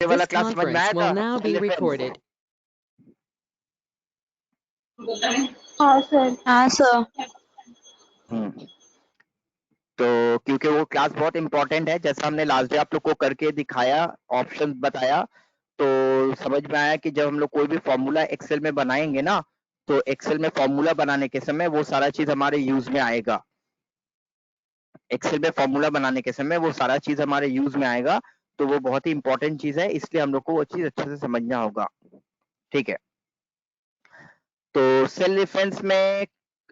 ये वाला This class समझ में conference आया will था, now be self defence. recorded. हाँ सर। हाँ सर। तो क्योंकि वो क्लास बहुत इंपॉर्टेंट है, जैसा हमने लास्ट डे आप लोग को करके दिखाया, ऑप्शंस बताया, तो समझ में आया कि जब हम लोग कोई भी फॉर्मूला एक्सेल में बनाएंगे ना, तो एक्सेल में फॉर्मूला बनाने के समय वो सारा चीज हमारे यूज में आएगा। एक्सेल में फॉर्मूला बनाने के समय वो सारा चीज हमारे यूज में आएगा, तो वो बहुत ही इंपॉर्टेंट चीज है, इसलिए हम लोग को वो चीज अच्छे से समझना होगा। ठीक है, तो सेल रेफरेंस में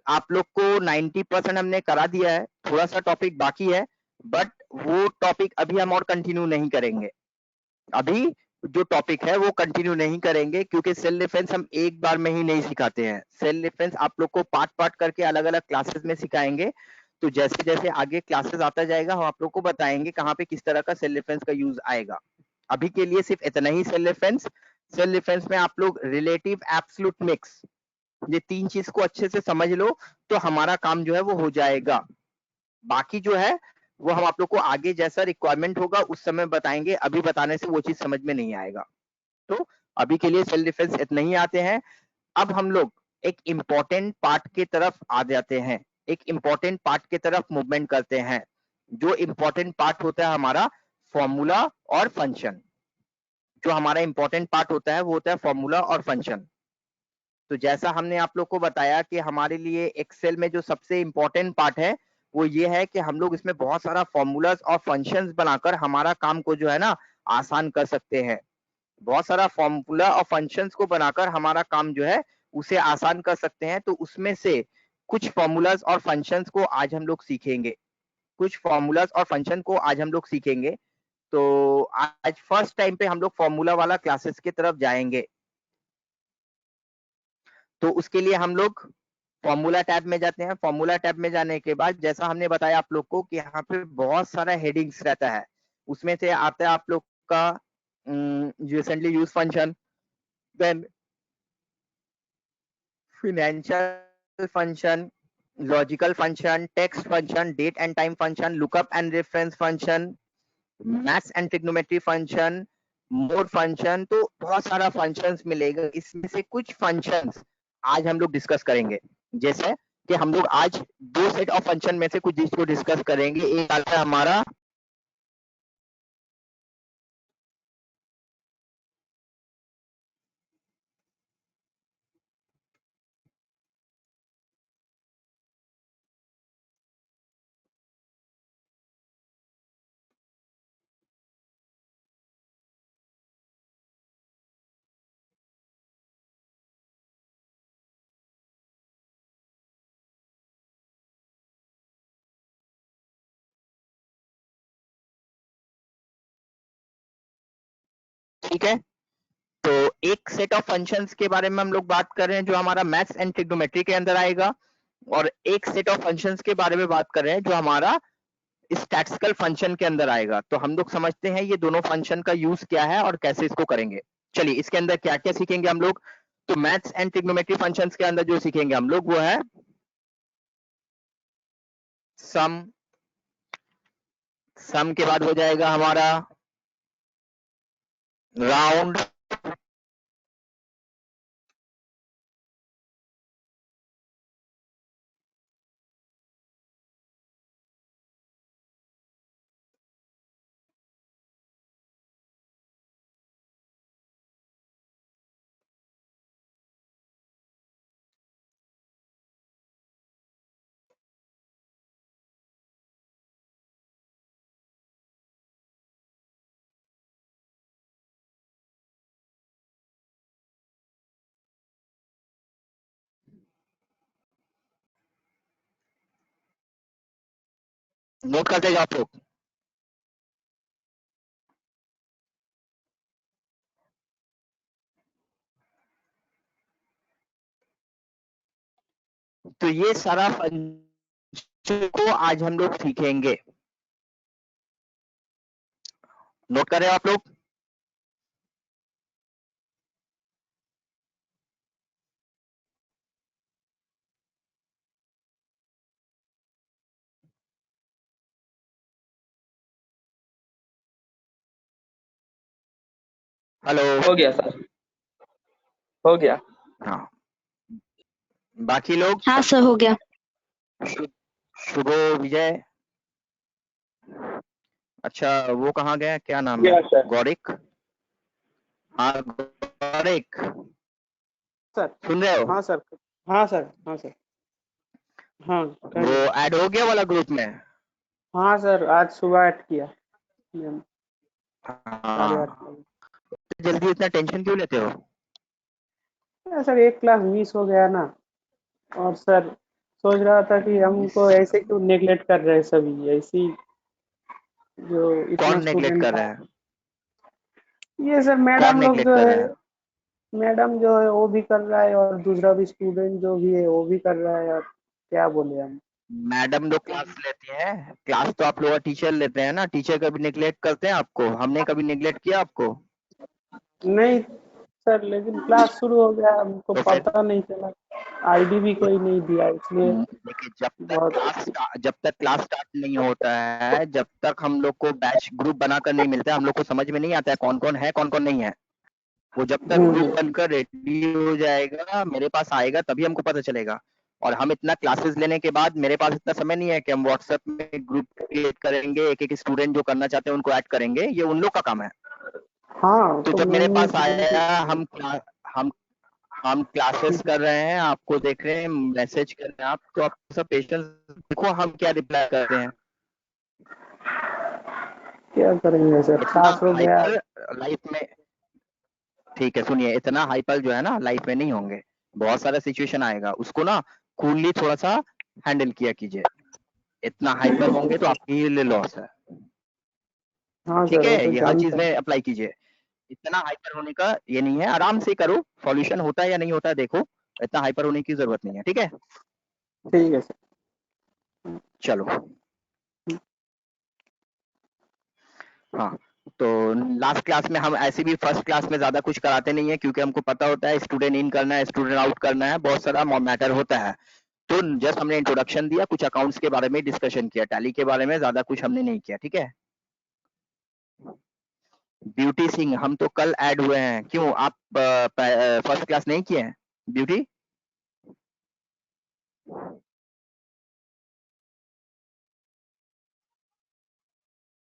आप लोग को 90% हमने करा दिया है, थोड़ा सा टॉपिक बाकी है, बट वो टॉपिक अभी हम और कंटिन्यू नहीं करेंगे। अभी जो टॉपिक है वो कंटिन्यू नहीं करेंगे, क्योंकि सेल डिफेंस हम एक बार में ही नहीं सिखाते हैं। सेल डिफेंस आप लोग को पार्ट पार्ट करके अलग अलग क्लासेस में सिखाएंगे, तो जैसे जैसे आगे क्लासेस आता जाएगा हम आप लोग को बताएंगे कहाँ पे किस तरह का सेल डिफेंस का यूज आएगा। अभी के लिए सिर्फ इतना ही सेल डिफेंस। सेल डिफेंस में आप लोग रिलेटिव, एब्सोल्यूट, मिक्स, ये तीन चीज को अच्छे से समझ लो तो हमारा काम जो है वो हो जाएगा। बाकी जो है वो हम आप लोग को आगे जैसा रिक्वायरमेंट होगा उस समय बताएंगे, अभी बताने से वो चीज समझ में नहीं आएगा। तो अभी के लिए सेल्फ डिफेंस इतने ही आते हैं। अब हम लोग एक इंपॉर्टेंट पार्ट की तरफ आ जाते हैं, एक इंपॉर्टेंट पार्ट की तरफ मूवमेंट करते हैं। जो इंपॉर्टेंट पार्ट होता है हमारा फॉर्मूला और फंक्शन। जो हमारा इंपॉर्टेंट पार्ट होता है वो होता है फॉर्मूला और फंक्शन। तो जैसा हमने आप लोग को बताया कि हमारे लिए एक्सेल में जो सबसे इंपॉर्टेंट पार्ट है वो ये है कि हम लोग इसमें बहुत सारा फॉर्मूलाज और फंक्शंस बनाकर हमारा काम को जो है ना आसान कर सकते हैं। बहुत सारा फॉर्मूला और फंक्शंस को बनाकर हमारा काम जो है उसे आसान कर सकते हैं। तो उसमें से कुछ फॉर्मूलाज और फंक्शंस को आज हम लोग सीखेंगे, कुछ फॉर्मूलाज और फंक्शन को आज हम लोग सीखेंगे। तो आज फर्स्ट टाइम पे हम लोग फॉर्मूला वाला क्लासेस की तरफ जाएंगे। तो उसके लिए हम लोग फॉर्मूला टैब में जाते हैं। फॉर्मूला टैब में जाने के बाद जैसा हमने बताया आप लोग को कि यहाँ पे बहुत सारा हेडिंग्स रहता है, उसमें से आता है आप लोग का recently use function, then financial function, logical function, text function, date and time function, lookup and reference function, maths and trigonometry function, more function। तो बहुत सारा functions मिलेगा, इसमें से कुछ functions आज हम लोग डिस्कस करेंगे। जैसे कि हम लोग आज दो सेट ऑफ फंक्शन में से कुछ चीज को डिस्कस करेंगे। एक आता है हमारा ठीक है, तो एक सेट ऑफ फंक्शंस के बारे में हम लोग बात कर रहे हैं जो हमारा मैथ्स एंड ट्रिग्नोमेट्री के अंदर आएगा, और एक सेट ऑफ फंक्शंस के बारे में बात कर रहे हैं जो हमारा स्टैटिस्टिकल फंक्शन के अंदर आएगा। तो हम लोग समझते हैं ये दोनों फंक्शन का यूज क्या है और कैसे इसको करेंगे। चलिए इसके अंदर क्या क्या सीखेंगे हम लोग। तो मैथ्स एंड ट्रिग्नोमेट्री फंक्शंस के अंदर जो सीखेंगे हम लोग वो है सम। सम के बाद हो जाएगा हमारा राउंड, नोट करते जाओ आप लोग। तो ये सारा फंक्शन को आज हम लोग सीखेंगे। नोट कर रहे हो आप लोग। हेलो। हो गया सर, हो गया। हाँ, बाकी लोग? हाँ सर हो गया। शुभो, विजय। अच्छा, वो कहाँ गया, क्या नाम है? गया सर। गौरिक। हाँ गौरिक, सर सुन रहे हो? हाँ सर, हाँ सर, हाँ सर, हाँ वो कहिए। ऐड हो गया वाला ग्रुप में? हाँ सर, आज सुबह ऐड किया मैम, 8:30 हाँ, बजे। जल्दी इतना टेंशन क्यों लेते हो? सर एक क्लास मिस हो गया ना, और सर सोच रहा था कि हमको ऐसे क्यों नेग्लेक्ट कर रहे हैं सभी, ऐसी जो इतना कौन नेग्लेक्ट स्टूडेंट कर था। रहा है? ये सर कौन मैडम लोग नेग्लेक्ट जो कर है, रहा है? मैडम जो है वो भी कर रहा है, और दूसरा भी स्टूडेंट जो भी है वो भी कर रहा है, और क्या बोले हम। मैडम लोग क्लास लेती हैं, क्लास तो आप लोग का टीचर लेते हैं ना, टीचर कभी नेग्लेक्ट करते हैं आपको? हमने कभी नेग्लेक्ट किया आपको? नहीं सर, लेकिन क्लास शुरू हो गया, हमको तो फिर पता नहीं चला, आईडी भी कोई नहीं दिया, इसलिए देखिए, बहुत। जब तक क्लास स्टार्ट नहीं होता है, जब तक हम लोग को बैच ग्रुप बनाकर नहीं मिलता है, हम लोग को समझ में नहीं आता है कौन कौन है कौन कौन नहीं है। वो जब तक ग्रुप हम्म, बनकर रेडी हो जाएगा, मेरे पास आएगा, तभी हमको पता चलेगा। और हम इतना क्लासेस लेने के बाद मेरे पास इतना समय नहीं है कि हम व्हाट्सएप में ग्रुप क्रिएट करेंगे, एक एक स्टूडेंट जो करना चाहते हैं उनको ऐड करेंगे, ये उन लोग का काम है। हाँ तो तो जब मेरे मैम पास मैम आया, हम हम क्लासेस कर रहे हैं, आपको देख रहे हैं, मैसेज कर रहे हैं आप, तो आप सब पेशेंस देखो हम क्या रिप्लाई करते हैं। क्या करेंगे सर, इतना क्लास हो गया। हाइपर लाइफ में, ठीक है सुनिए, इतना हाइपर जो है ना लाइफ में नहीं होंगे। बहुत सारा सिचुएशन आएगा, उसको ना कूलली थोड़ा सा हैंडल किया कीजिए। इतना हाइपर होंगे तो आपके लिए लॉस है। हाँ ठीक सर, वो है, तो ये हर चीज जानते में हैं। अप्लाई कीजिए। इतना हाइपर होने का ये नहीं है, आराम से करो, सॉल्यूशन होता है या नहीं होता है देखो। इतना हाइपर होने की जरूरत नहीं है, ठीक है? ठीक है सर। चलो। हाँ, तो लास्ट क्लास में हम ऐसे भी फर्स्ट क्लास में ज्यादा कुछ कराते नहीं है, क्योंकि हमको पता होता है स्टूडेंट इन करना है, स्टूडेंट आउट करना है, बहुत सारा मैटर होता है। तो जस्ट हमने इंट्रोडक्शन दिया, कुछ अकाउंट्स के बारे में डिस्कशन किया, टैली के बारे में ज्यादा कुछ हमने नहीं किया, ठीक है? ब्यूटी सिंह, हम तो कल ऐड हुए हैं, क्यों आप फर्स्ट क्लास नहीं किए हैं? ब्यूटी,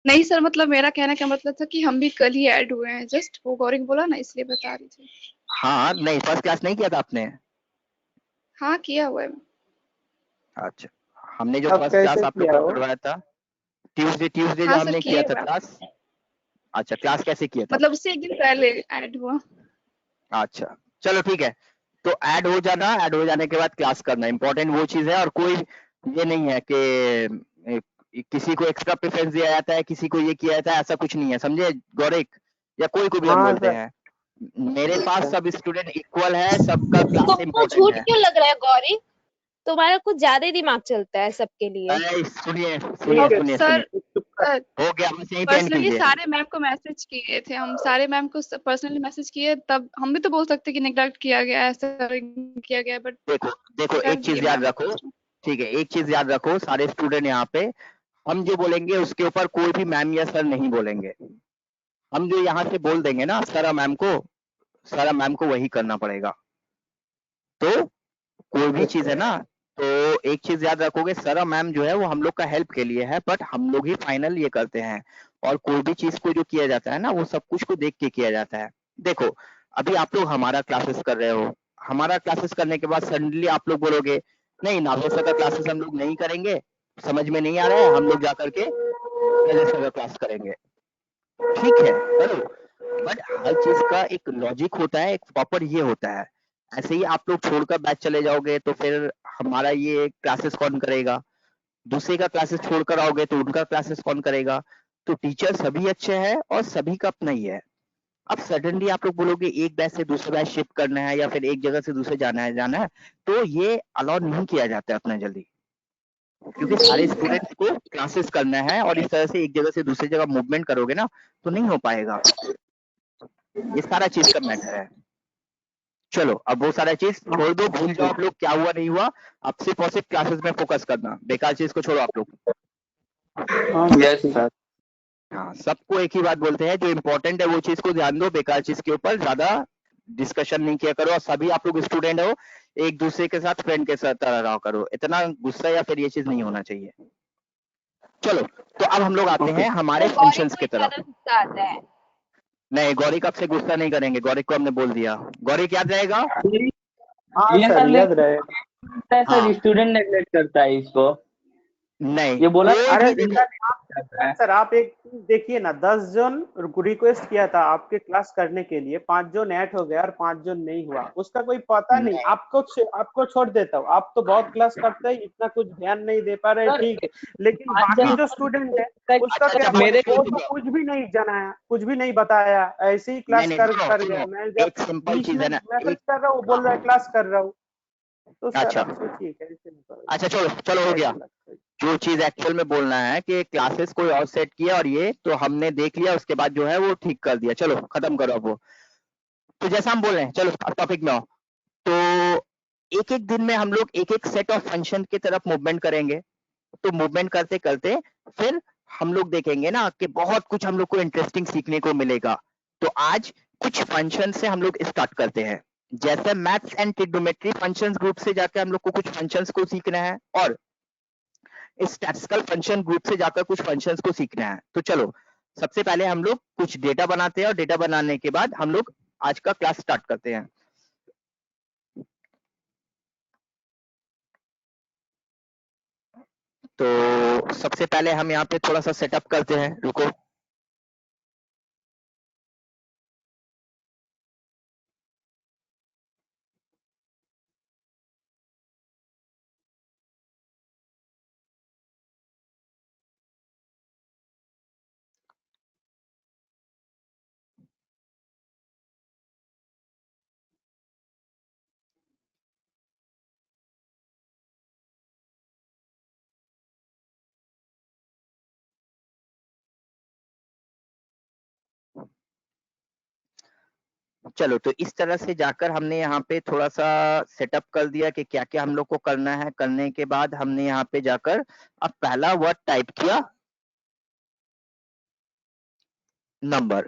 नहीं सर, मतलब मेरा कहने का मतलब था कि हम भी कल ही ऐड हुए हैं, जस्ट वो गौरी बोला ना इसलिए बता रही थी। हाँ नहीं, फर्स्ट क्लास नहीं किया था आपने? हाँ किया हुआ है। अच्छा, हमने जो अब फर्स्ट क्लास कैसे आप लोग किया का हो? करवाया था, ट्यूसडे ट्यूसडे जो हाँ सर हमने किया किए था हुआ है। क्लास। अच्छा, क्लास कैसे किया था? मतलब उससे एक दिन पहले ऐड हुआ। अच्छा, चलो ठीक है। तो ऐड हो जाना, ऐड हो जाने के बाद क्लास करना इंपॉर्टेंट वो चीज है। और कोई ये नहीं है कि किसी को एक्स्ट्रा प्रेफरेंस दिया जाता है, किसी को ये किया जाता है, ऐसा कुछ नहीं है, समझे गौरिक? या कोई को भी हम हाँ बोलते सर। हैं, मेरे ठीक पास है। सब स्टूडेंट इक्वल है, सबका क्लास तुमको इंपॉर्टेंट झूठ है। क्यों लग रहा है गौरी? तुम्हारा कुछ ज्यादा ही दिमाग चलता है सबके लिए। सुनिए सुनिए ठीक अब है, सुनिए सर सुनिए, चुप कर। हो गया, बस यहीं पे एंड पर्सनली कीजिए। सारे मैम को मैसेज किए थे, हम सारे मैम को पर्सनली मैसेज किए, तब हम भी तो बोल सकते कि निगलेक्ट किया गया, ऐसा किया गया, बट देखो देखो, कर एक दिए चीज याद मैम। रखो, ठीक है, एक चीज याद रखो, सारे स्टूडेंट यहाँ पे, हम जो बोलेंगे उसके ऊपर कोई भी मैम या सर नहीं बोलेंगे। हम जो यहाँ से बोल देंगे ना सर मैम को, सर मैम को वही करना पड़ेगा। तो कोई भी चीज है ना, तो एक चीज याद रखोगे, सर मैम जो है वो हम लोग का हेल्प के लिए है, बट हम लोग ही फाइनल ये करते हैं। और कोई भी चीज को जो किया जाता है ना, वो सब कुछ को देख के किया जाता है। देखो, अभी आप लोग हमारा क्लासेस कर रहे हो, हमारा क्लासेस करने के बाद सडनली आप लोग बोलोगे नहीं नागेश सर का क्लासेस हम लोग नहीं करेंगे, समझ में नहीं आ रहा है, हम लोग जा करके रजत सर का क्लास करेंगे। ठीक है, करो, बट हर चीज का एक लॉजिक होता है, एक प्रॉपर ये होता है। ऐसे ही आप लोग छोड़कर बैच चले जाओगे तो फिर हमारा ये क्लासेस कौन करेगा? दूसरे का क्लासेस छोड़कर आओगे तो उनका क्लासेस कौन करेगा? तो टीचर सभी अच्छे हैं और सभी का अपना ही है। अब सडनली आप लोग बोलोगे एक बैच से दूसरे बैच शिफ्ट करना है, या फिर एक जगह से दूसरे जाना है, तो ये अलाउ नहीं किया जाता है उतना जल्दी, क्योंकि सारे स्टूडेंट्स को क्लासेस करना है, और इस तरह से एक जगह से दूसरी जगह मूवमेंट करोगे ना तो नहीं हो पाएगा। ये सारा चीज का मैटर है। चलो, अब वो सारा चीज छोड़ दो, भूल जाओ आप लोग क्या हुआ नहीं हुआ। अब सिर्फ और सिर्फ क्लासेस में फोकस करना, बेकार चीज को छोड़ो आप लोग। हाँ यस ठीक है। सर। हाँ, सबको एक ही बात बोलते हैं, जो इम्पोर्टेंट है वो चीज को ध्यान दो, बेकार चीज के ऊपर ज्यादा डिस्कशन नहीं किया करो, और सभी आप लोग स्टूडेंट हो, एक दूसरे के साथ फ्रेंड के साथ तरह रहा करो, इतना गुस्सा या फिर ये चीज नहीं होना चाहिए। चलो, तो अब हम लोग आते हैं हमारे तो गौरी फंक्शंस को की ही ज्यादा तरफ। गुस्सा आता है। नहीं, गौरी कब से गुस्सा नहीं करेंगे, गौरी को हमने बोल दिया, गौरी क्या रहेगा। हाँ ये सर सर याद लेकिन रहेगा। हाँ, सर स्टूडेंट नेगलेक्ट करता है इसको, नहीं ये बोला कोई अरे भी देखो, सर आप एक चीज देखिए ना, 10 जन रिक्वेस्ट किया था आपके क्लास करने के लिए, 5 जन ऐड हो गया और 5 जन नहीं हुआ, उसका कोई पता नहीं। आपको छोड़ देता हूँ, आप तो बहुत क्लास करते हैं, इतना कुछ ध्यान नहीं दे पा रहे, सर, ठीक है, लेकिन आज बाकी जब जो स्टूडेंट है उसका अच्छा क्या अच्छा बोले, मेरे वो तो कुछ भी नहीं जनाया, कुछ भी नहीं बताया, ऐसे ही नहीं क्लास नहीं, कर सुनो कर गया। सुनो, मैं जब एक सिंपल बीच चीज में है ना, मैसेज एक कर रहा हूँ, बोल रहा है क्लास कर रहा हूँ, तो सर अच्छा आप सोचिए कैसे निकलेगा, अच्छा, चलो चलो हो गया, कैसे लगता है। जो चीज एक्चुअल में बोलना है कि क्लासेस कोई और सेट किया और ये तो हमने देख लिया, उसके बाद जो है वो ठीक कर दिया, चलो खत्म करो अब वो। तो जैसा हम बोल रहे हैं, चलो अब टॉपिक में आओ। तो एक एक दिन में हम लोग एक एक सेट ऑफ फंक्शन की तरफ मूवमेंट करेंगे, तो मूवमेंट करते करते फिर हम लोग देखेंगे ना कि बहुत कुछ हम लोग को इंटरेस्टिंग सीखने को मिलेगा। तो आज कुछ फंक्शन से हम लोग स्टार्ट करते हैं, जैसे maths and trigonometry functions group से जाकर हम लोग को कुछ फंक्शंस को सीखना है, और स्टैटिस्टिकल फंक्शन ग्रुप से जाकर कुछ फंक्शंस को सीखना है। तो चलो, सबसे पहले हम लोग कुछ डेटा बनाते हैं, और डेटा बनाने के बाद हम लोग आज का क्लास स्टार्ट करते हैं। तो सबसे पहले हम यहाँ पे थोड़ा सा सेटअप करते हैं, रुको। चलो, तो इस तरह से जाकर हमने यहाँ पे थोड़ा सा सेटअप कर दिया कि क्या क्या हम लोग को करना है। करने के बाद हमने यहाँ पे जाकर अब पहला वर्ड टाइप किया, नंबर।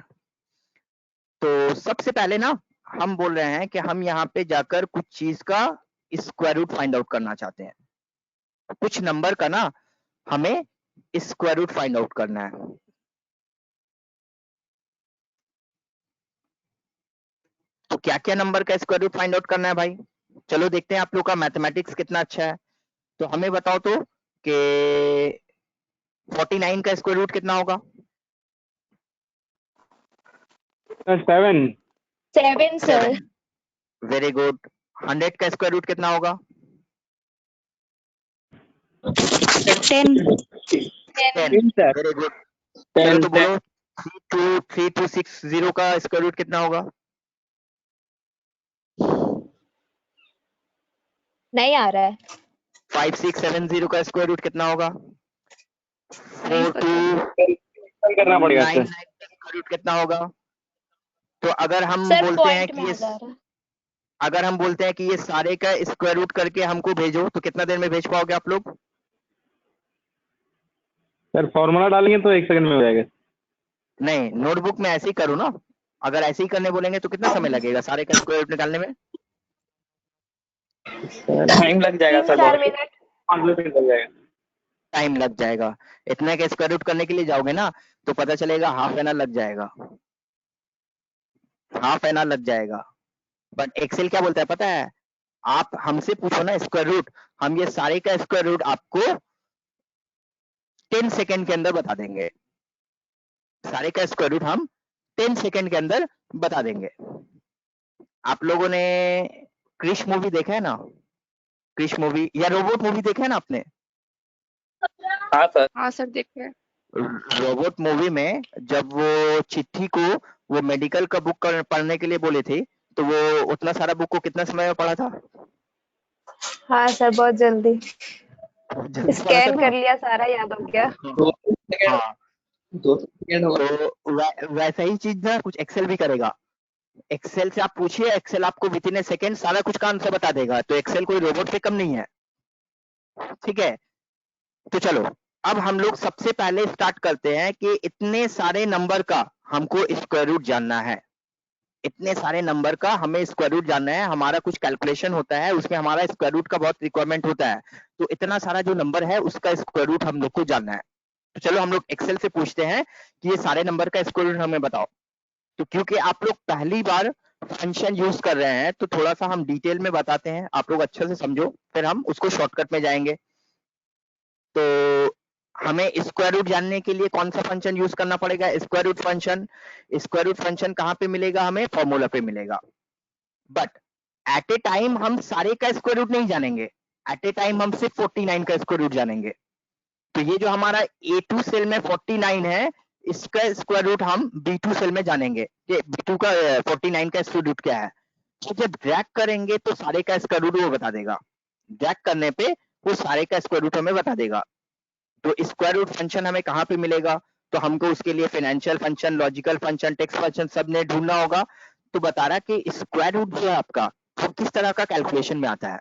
तो सबसे पहले ना हम बोल रहे हैं कि हम यहाँ पे जाकर कुछ चीज का स्क्वायर रूट फाइंड आउट करना चाहते हैं, कुछ नंबर का ना हमें स्क्वायर रूट फाइंड आउट करना है। तो क्या क्या नंबर का स्क्वायर रूट फाइंड आउट करना है भाई, चलो देखते हैं आप लोग का मैथमेटिक्स कितना अच्छा है। तो हमें बताओ तो कि 49 का स्क्वायर रूट कितना होगा। 7 7 सर। 7, very good. 100 का स्क्वायर रूट कितना होगा। 10 10, सर वेरी गुड। चलो तो बोलो 3260 का स्क्वायर रूट कितना होगा। नहीं आ रहा है। 5670 का स्क्वायर रूट कितना होगा। नहीं पता। 4299 का स्क्वायर रूट कितना होगा। तो अगर हम सर बोलते हैं पॉइंट कि में ये आ जा रहा है। अगर हम बोलते हैं कि ये सारे का स्क्वायर रूट करके हमको भेजो, तो कितना देर में भेज पाओगे आप लोग। सर फॉर्मूला डालेंगे तो 1 सेकंड में हो जाएगा। नहीं, नोटबुक में ऐसे ही करो ना, अगर ऐसे ही करने बोलेंगे तो कितना समय लगेगा सारे का स्क्वायर रूट निकालने में। टाइम लग जाएगा सर, 3-4 मिनट। 5 मिनट लग जाएगा। टाइम लग जाएगा, इतने का स्क्वायर रूट करने के लिए जाओगे ना तो पता चलेगा हाफ एन आवर लग जाएगा, हाफ एन आवर लग जाएगा। बट एक्सेल क्या बोलता है पता है, आप हमसे पूछो ना स्क्वायर रूट, हम ये सारे का स्क्वायर रूट आपको 10 सेकंड के अंदर बता देंगे, सारे का स्क्वायर रूट हम 10 सेकंड के अंदर बता देंगे। आप लोगों ने क्रिश मूवी देखा है ना, क्रिश मूवी या रोबोट मूवी देखा है ना आपने। हाँ सर। हाँ सर देखे। रोबोट मूवी में जब वो चिट्ठी को वो मेडिकल का बुक पढ़ने के लिए बोले थे, तो वो उतना सारा बुक को कितना समय में पढ़ा था। हाँ सर बहुत जल्दी जल्दी पढ़ा था स्कैन ना। कर लिया, सारा याद हो गया। 2 सेकंड, हाँ, 2 सेकंड हो गए। तो वैसा ही चीज ना कुछ एक्सेल भी करेगा। एक्सेल से आप पूछिए, एक्सेल आपको विद इन ए सेकेंड सारा कुछ का आंसर बता देगा। तो एक्सेल कोई रोबोट से कम नहीं है, ठीक है। तो चलो, अब हम लोग सबसे पहले स्टार्ट करते हैं कि इतने सारे नंबर का हमको स्क्वायर रूट जानना है। इतने सारे नंबर का हमें स्क्वायर रूट जानना है। हमारा कुछ कैलकुलेशन होता है, उसमें हमारा स्क्वायर रूट का बहुत रिक्वायरमेंट होता है। तो इतना सारा जो नंबर है उसका स्क्वायर रूट हम लोग को जानना है। तो चलो हम लोग एक्सेल से पूछते हैं कि ये सारे नंबर का स्क्वायर रूट हमें बताओ। तो क्योंकि आप लोग पहली बार फंक्शन यूज कर रहे हैं तो थोड़ा सा हम डिटेल में बताते हैं, आप लोग अच्छे से समझो, फिर हम उसको शॉर्टकट में जाएंगे। तो हमें स्क्वायर रूट जानने के लिए कौन सा फंक्शन यूज करना पड़ेगा? Square root function. Square root function कहाँ पे मिलेगा? हमें फॉर्मूला पे मिलेगा। बट एट ए टाइम हम सारे का स्क्वायर रूट नहीं जानेंगे। एट ए टाइम हम सिर्फ 49 का स्क्वायर रूट जानेंगे। तो ये जो हमारा A2 सेल में 49 है, इसका स्क्वायर रूट हम B2 सेल में जानेंगे कि B2 का 49 का स्क्वायर रूट क्या है। तो जब ड्रैग करेंगे तो सारे का स्क्वायर रूट वो बता देगा। ड्रैग करने पे वो सारे का स्क्वायर रूट हमें बता देगा। तो स्क्वायर रूट फंक्शन हमें कहाँ पे मिलेगा? तो हमको उसके लिए financial function, logical function, text function सब ने ढूंढना होगा। तो बता रहा कि स्क्वायर रूट जो है आपका वो किस तरह का कैलकुलेशन में आता है?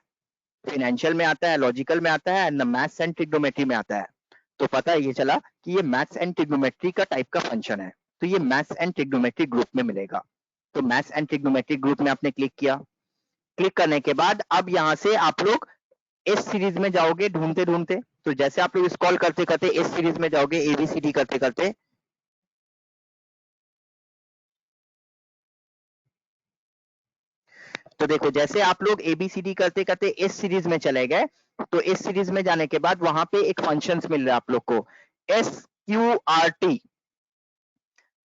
फाइनेंशियल में आता है, लॉजिकल में आता है, मैथ्स एंड ट्रिग्नोमेट्री में आता है। तो पता ये चला कि ये मैथ्स एंड ट्रिग्नोमेट्री का टाइप का फंक्शन है। तो ये मैथ्स एंड ट्रिग्नोमेट्री ग्रुप में मिलेगा। तो मैथ्स एंड ट्रिग्नोमेट्री ग्रुप में आपने क्लिक किया। क्लिक करने के बाद अब यहाँ से आप लोग इस सीरीज में जाओगे ढूंढते ढूंढते। तो जैसे आप लोग स्क्रॉल करते करते इस सीरीज में जाओगे, एबीसीडी करते करते, तो देखो जैसे आप लोग एबीसीडी करते करते इस सीरीज में चले गए, तो इस सीरीज में जाने के बाद वहां पे एक फंक्शंस मिल रहा है आप लोग को, SQRT।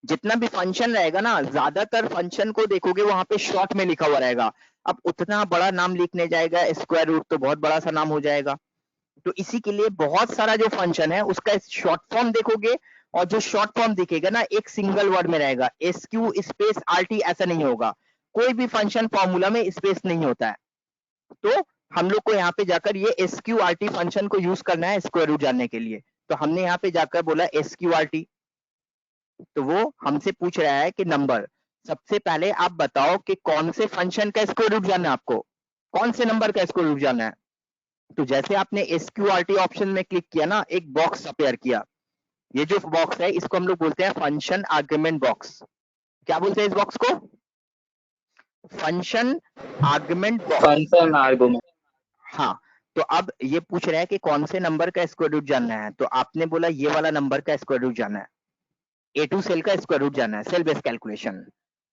जितना भी फंक्शन रहेगा ना, ज्यादातर फंक्शन को देखोगे वहां पे शॉर्ट में लिखा हुआ रहेगा। अब उतना बड़ा नाम लिखने जाएगा स्क्वायर रूट तो बहुत बड़ा सा नाम हो जाएगा। तो इसी के लिए बहुत सारा जो फंक्शन है उसका शॉर्ट फॉर्म देखोगे, और जो शॉर्ट फॉर्म दिखेगा ना एक सिंगल वर्ड में रहेगा, SQ स्पेस RT, ऐसा नहीं होगा। कोई भी फंक्शन फॉर्मूला में स्पेस नहीं होता है। तो हम लोग को यहाँ पे जाकर ये SQRT फंक्शन को यूज करना है स्क्वायर रूट जानने के लिए। तो हमने यहाँ पे जाकर बोला SQRT। तो वो हमसे पूछ रहा है कि नंबर, सबसे पहले आप बताओ कि कौन से फंक्शन का स्क्वायर रूट जानना है आपको, कौन से नंबर का स्क्वायर रूट जानना है। तो जैसे आपने SQRT ऑप्शन में क्लिक किया ना, एक बॉक्स अपीयर किया। ये जो बॉक्स है इसको हम लोग बोलते हैं फंक्शन आर्गुमेंट बॉक्स। क्या बोलते हैं इस बॉक्स को? Function argument box. Function argument. हाँ, तो अब ये पूछ रहा है कि कौन से नंबर का स्क्वायर रूट जानना है। तो आपने बोला ये वाला नंबर का स्क्वायर रूट जानना है, A2 सेल का स्क्वायर रूट जानना है, सेल बेस्ड कैलकुलेशन।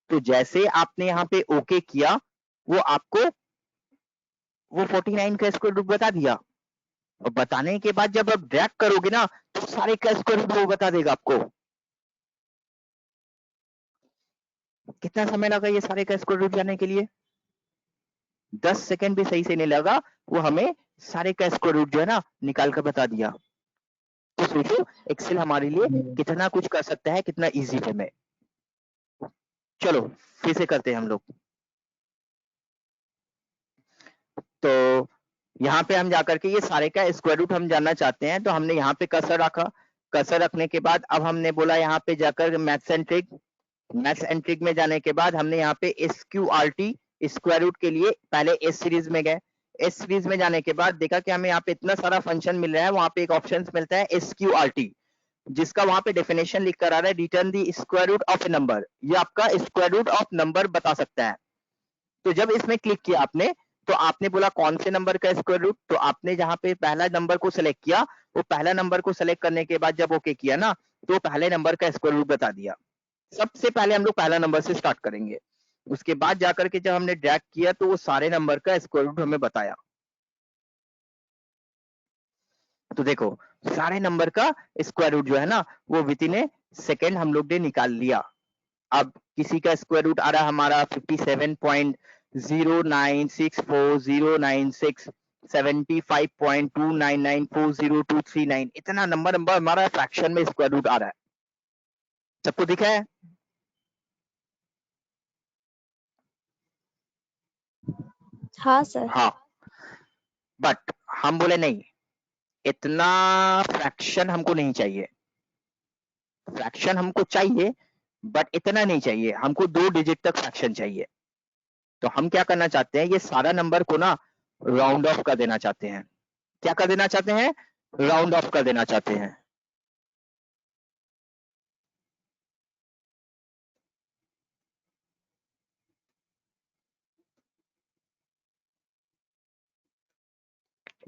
तो जैसे आपने यहाँ पे ओके किया, वो आपको वो 49 का स्क्वायर रूट बता दिया। और बताने के बाद जब आप ड्रैग करोगे ना तो सारे का स्क्वायर रूट वो बता देगा आपको। कितना समय लगा ये सारे का स्क्वायर रूट जानने के लिए? 10 सेकंड भी सही से नहीं लगा, वो हमें सारे का स्क्वायर रूट जो है ना निकाल कर बता दिया। तो सोचो एक्सेल हमारे लिए कितना कुछ कर सकता है, कितना इजी वे में। चलो फिर से करते हैं हम लोग। तो यहाँ पे हम जाकर के ये सारे का स्क्वायर रूट हम जानना चाहते हैं। तो हमने यहाँ पे कर्सर रखा। कर्सर रखने के बाद अब हमने बोला यहाँ पे जाकर maths and trick. Maths and trick में जाने के बाद हमने यहाँ पे SQRT स्क्वायर रूट के लिए पहले एस सीरीज में गए। एस सीरीज में जाने के बाद देखा कि हमें यहाँ पे इतना सारा फंक्शन मिल रहा है, वहां पे एक ऑप्शन मिलता है SQRT, जिसका वहां पे डेफिनेशन लिख कर आ रहा है return the square root of a number. ये आपका स्क्वायर रूट ऑफ नंबर बता सकता है। तो जब इसमें क्लिक किया आपने, तो आपने बोला कौन से नंबर का स्क्वायर रूट। तो आपने जहां पे पहला नंबर को सिलेक्ट किया, वो पहला नंबर को सिलेक्ट करने के बाद जब ओके किया ना, तो पहले नंबर का स्क्वायर रूट बता दिया। सबसे पहले हम लोग पहला नंबर से स्टार्ट करेंगे। उसके बाद जाकर के जब हमने ड्रैग किया तो वो सारे नंबर का स्क्वायर रूट हमें बताया। तो देखो सारे नंबर का स्क्वायर रूट जो है ना वो विद इन ए सेकेंड हम लोग ने निकाल लिया। अब किसी का स्क्वायर रूट आ रहा है हमारा 57.0964096 75.299400239। इतना नंबर हमारा फ्रैक्शन में स्क्वायर रूट आ रहा है। सबको दिखा है? हाँ सर। हाँ, बट हम बोले नहीं, इतना फ्रैक्शन हमको नहीं चाहिए। फ्रैक्शन हमको चाहिए बट इतना नहीं चाहिए, हमको 2 डिजिट तक फ्रैक्शन चाहिए। तो हम क्या करना चाहते हैं, ये सारा नंबर को ना राउंड ऑफ कर देना चाहते हैं। क्या कर देना चाहते हैं? राउंड ऑफ कर देना चाहते हैं।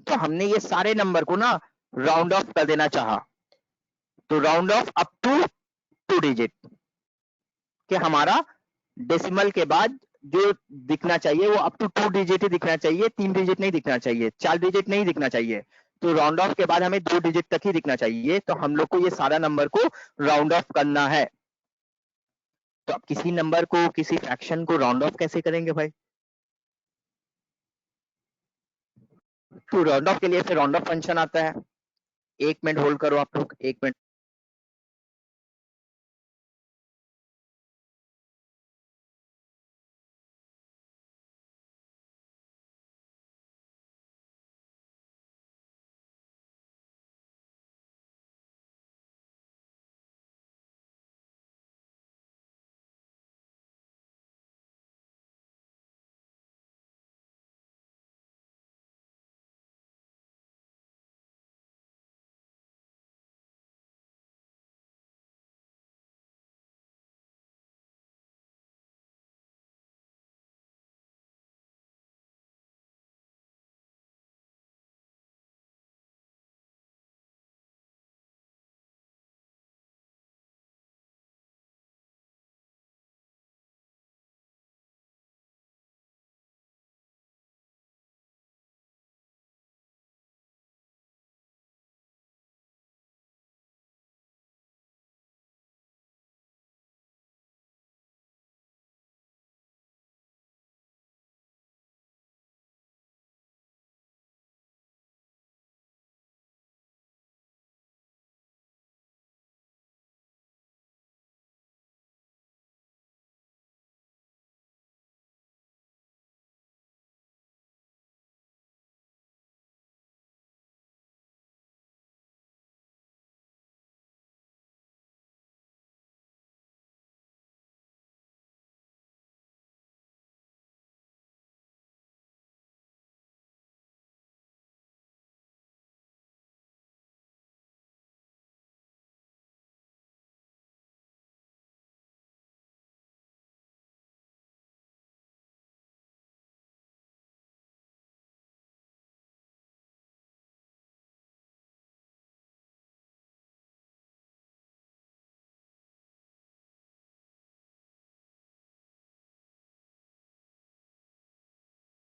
तो हमने ये सारे नंबर को ना राउंड ऑफ कर देना चाहा, तो round off up to 2 digit, कि हमारा डेसिमल के बाद जो दिखना चाहिए वो अप टू 2 डिजिट ही दिखना चाहिए, 3 डिजिट नहीं दिखना चाहिए, 4 डिजिट नहीं दिखना चाहिए। तो राउंड ऑफ के बाद हमें 2 डिजिट तक ही दिखना चाहिए। तो हम लोग को ये सारा नंबर को राउंड ऑफ करना है। तो अब किसी नंबर को, किसी फ्रैक्शन को राउंड ऑफ कैसे करेंगे भाई? तो राउंड ऑफ के लिए फिर राउंड ऑफ फंक्शन आता है। 1 मिनट होल्ड करो आप लोग, 1 मिनट।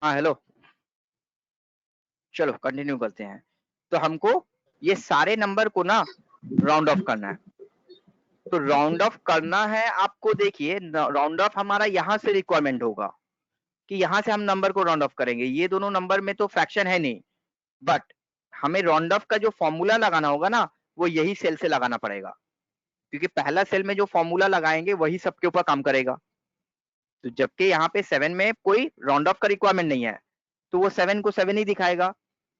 हाँ हेलो, चलो कंटिन्यू करते हैं। तो हमको ये सारे नंबर को ना राउंड ऑफ करना है। तो राउंड ऑफ करना है आपको, देखिए राउंड ऑफ हमारा यहाँ से रिक्वायरमेंट होगा कि यहाँ से हम नंबर को राउंड ऑफ करेंगे। ये दोनों नंबर में तो फ्रैक्शन है नहीं, बट हमें राउंड ऑफ का जो फॉर्मूला लगाना होगा ना, वो यही सेल से लगाना पड़ेगा, क्योंकि पहला सेल में जो फॉर्मूला लगाएंगे वही सबके ऊपर काम करेगा। तो जबकि यहाँ पे 7 में कोई राउंड ऑफ का रिक्वायरमेंट नहीं है, तो वो 7 को 7 ही दिखाएगा।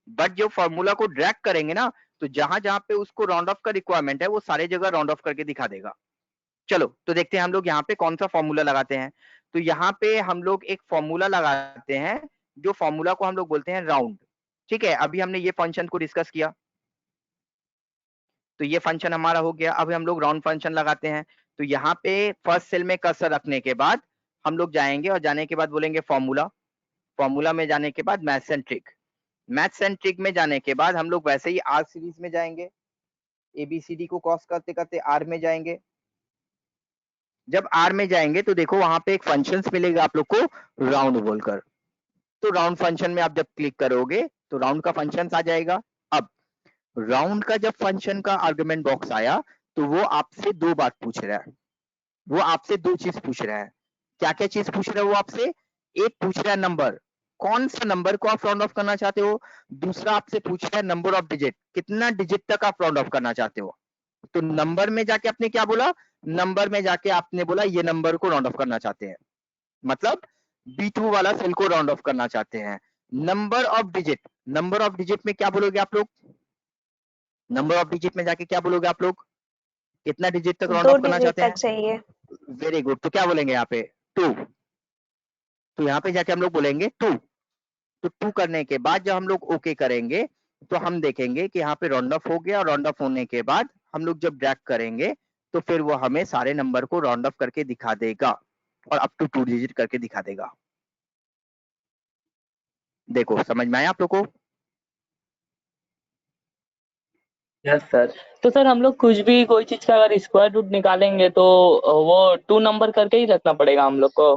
बट जो फॉर्मूला को ड्रैग करेंगे ना, तो जहां जहां पे उसको राउंड ऑफ का रिक्वायरमेंट है वो सारे जगह राउंड ऑफ करके दिखा देगा। चलो तो देखते हैं हम लोग यहाँ पे कौन सा फॉर्मूला लगाते हैं। तो यहाँ पे हम लोग एक फॉर्मूला लगाते हैं, जो फॉर्मूला को हम लोग बोलते हैं राउंड। ठीक है, अभी हमने ये फंक्शन को डिस्कस किया, तो ये फंक्शन हमारा हो गया। अब हम लोग राउंड फंक्शन लगाते हैं। तो यहाँ पे फर्स्ट सेल में कर्सर रखने के बाद हम लोग जाएंगे, और जाने के बाद बोलेंगे फॉर्मूला। फॉर्मूला में जाने के बाद maths and trick. Maths and trick में जाने के बाद हम लोग वैसे ही आर सीरीज में जाएंगे, एबीसीडी को क्रॉस करते करते आर में जाएंगे। जब आर में जाएंगे तो देखो वहां पे एक फंक्शन मिलेगा आप लोग को, राउंड बोलकर। तो राउंड फंक्शन में आप जब क्लिक करोगे तो राउंड का फंक्शन आ जाएगा। अब राउंड का जब फंक्शन का आर्गुमेंट बॉक्स आया, तो वो आपसे दो बात पूछ रहा है। वो आपसे दो चीज पूछ रहा है। क्या क्या चीज पूछ रहा है वो आपसे? एक पूछ रहा है नंबर, कौन सा नंबर को आप राउंड ऑफ करना चाहते हो। दूसरा आपसे पूछ रहा है नंबर ऑफ डिजिट, कितना डिजिट तक आप राउंड ऑफ करना चाहते हो। तो नंबर में जाके आपने क्या बोला? नंबर में जाके आपने बोला ये नंबर को राउंड ऑफ करना चाहते हैं, मतलब B2 वाला सेल को राउंड ऑफ करना चाहते हैं। Number of digit, number of digit में क्या बोलोगे आप लोग? नंबर ऑफ डिजिट में जाके क्या बोलोगे आप लोग? कितना डिजिट तक राउंड 2 ऑफ करना डिजिट चाहते हैं? तक चाहिए। Very good. तो क्या बोलेंगे यहाँ पे? 2। तो यहाँ पे जाके हम लोग बोलेंगे 2। तो 2 करने के बाद जब हम लोग ओके करेंगे, तो हम देखेंगे कि यहाँ पे राउंड ऑफ हो गया, और राउंड ऑफ होने के बाद हम लोग जब ड्रैग करेंगे तो फिर वो हमें सारे नंबर को राउंड ऑफ करके दिखा देगा और अप टू 2 डिजिट करके दिखा देगा। देखो समझ में आया आप लोग को? Yes sir. तो सर हम लोग कुछ भी कोई चीज का अगर स्क्वायर रूट निकालेंगे तो वो 2 नंबर करके ही रखना पड़ेगा हम लोग को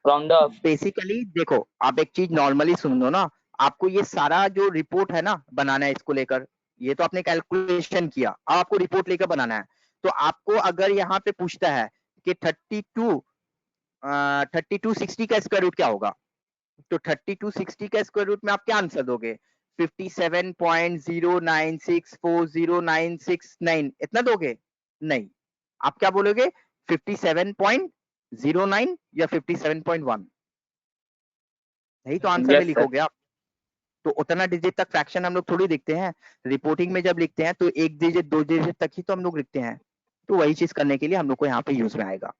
राउंड ऑफ। बेसिकली देखो, आप एक चीज नॉर्मली सुन लो ना, आपको ये सारा जो रिपोर्ट है ना बनाना है इसको लेकर, ये तो आपने कैलकुलेशन किया, अब आपको रिपोर्ट लेकर बनाना है। तो आपको अगर यहाँ पे पूछता है कि 3260 का स्क्वायर रूट क्या होगा, तो 3260 का स्क्वायर रूट में आप क्या आंसर दोगे? 57.09640969 इतना दोगे? नहीं, आप क्या बोलोगे? 57.09 या 57.1? यही तो आंसर में यस सर। लिखोगे आप। तो उतना डिजिट तक फ्रैक्शन हम लोग थोड़ी लिखते हैं, रिपोर्टिंग में जब लिखते हैं तो 1 डिजिट 2 डिजिट तक ही तो हम लोग लिखते हैं। तो वही चीज करने के लिए हम लोग को यहाँ पे यूज में आएगा।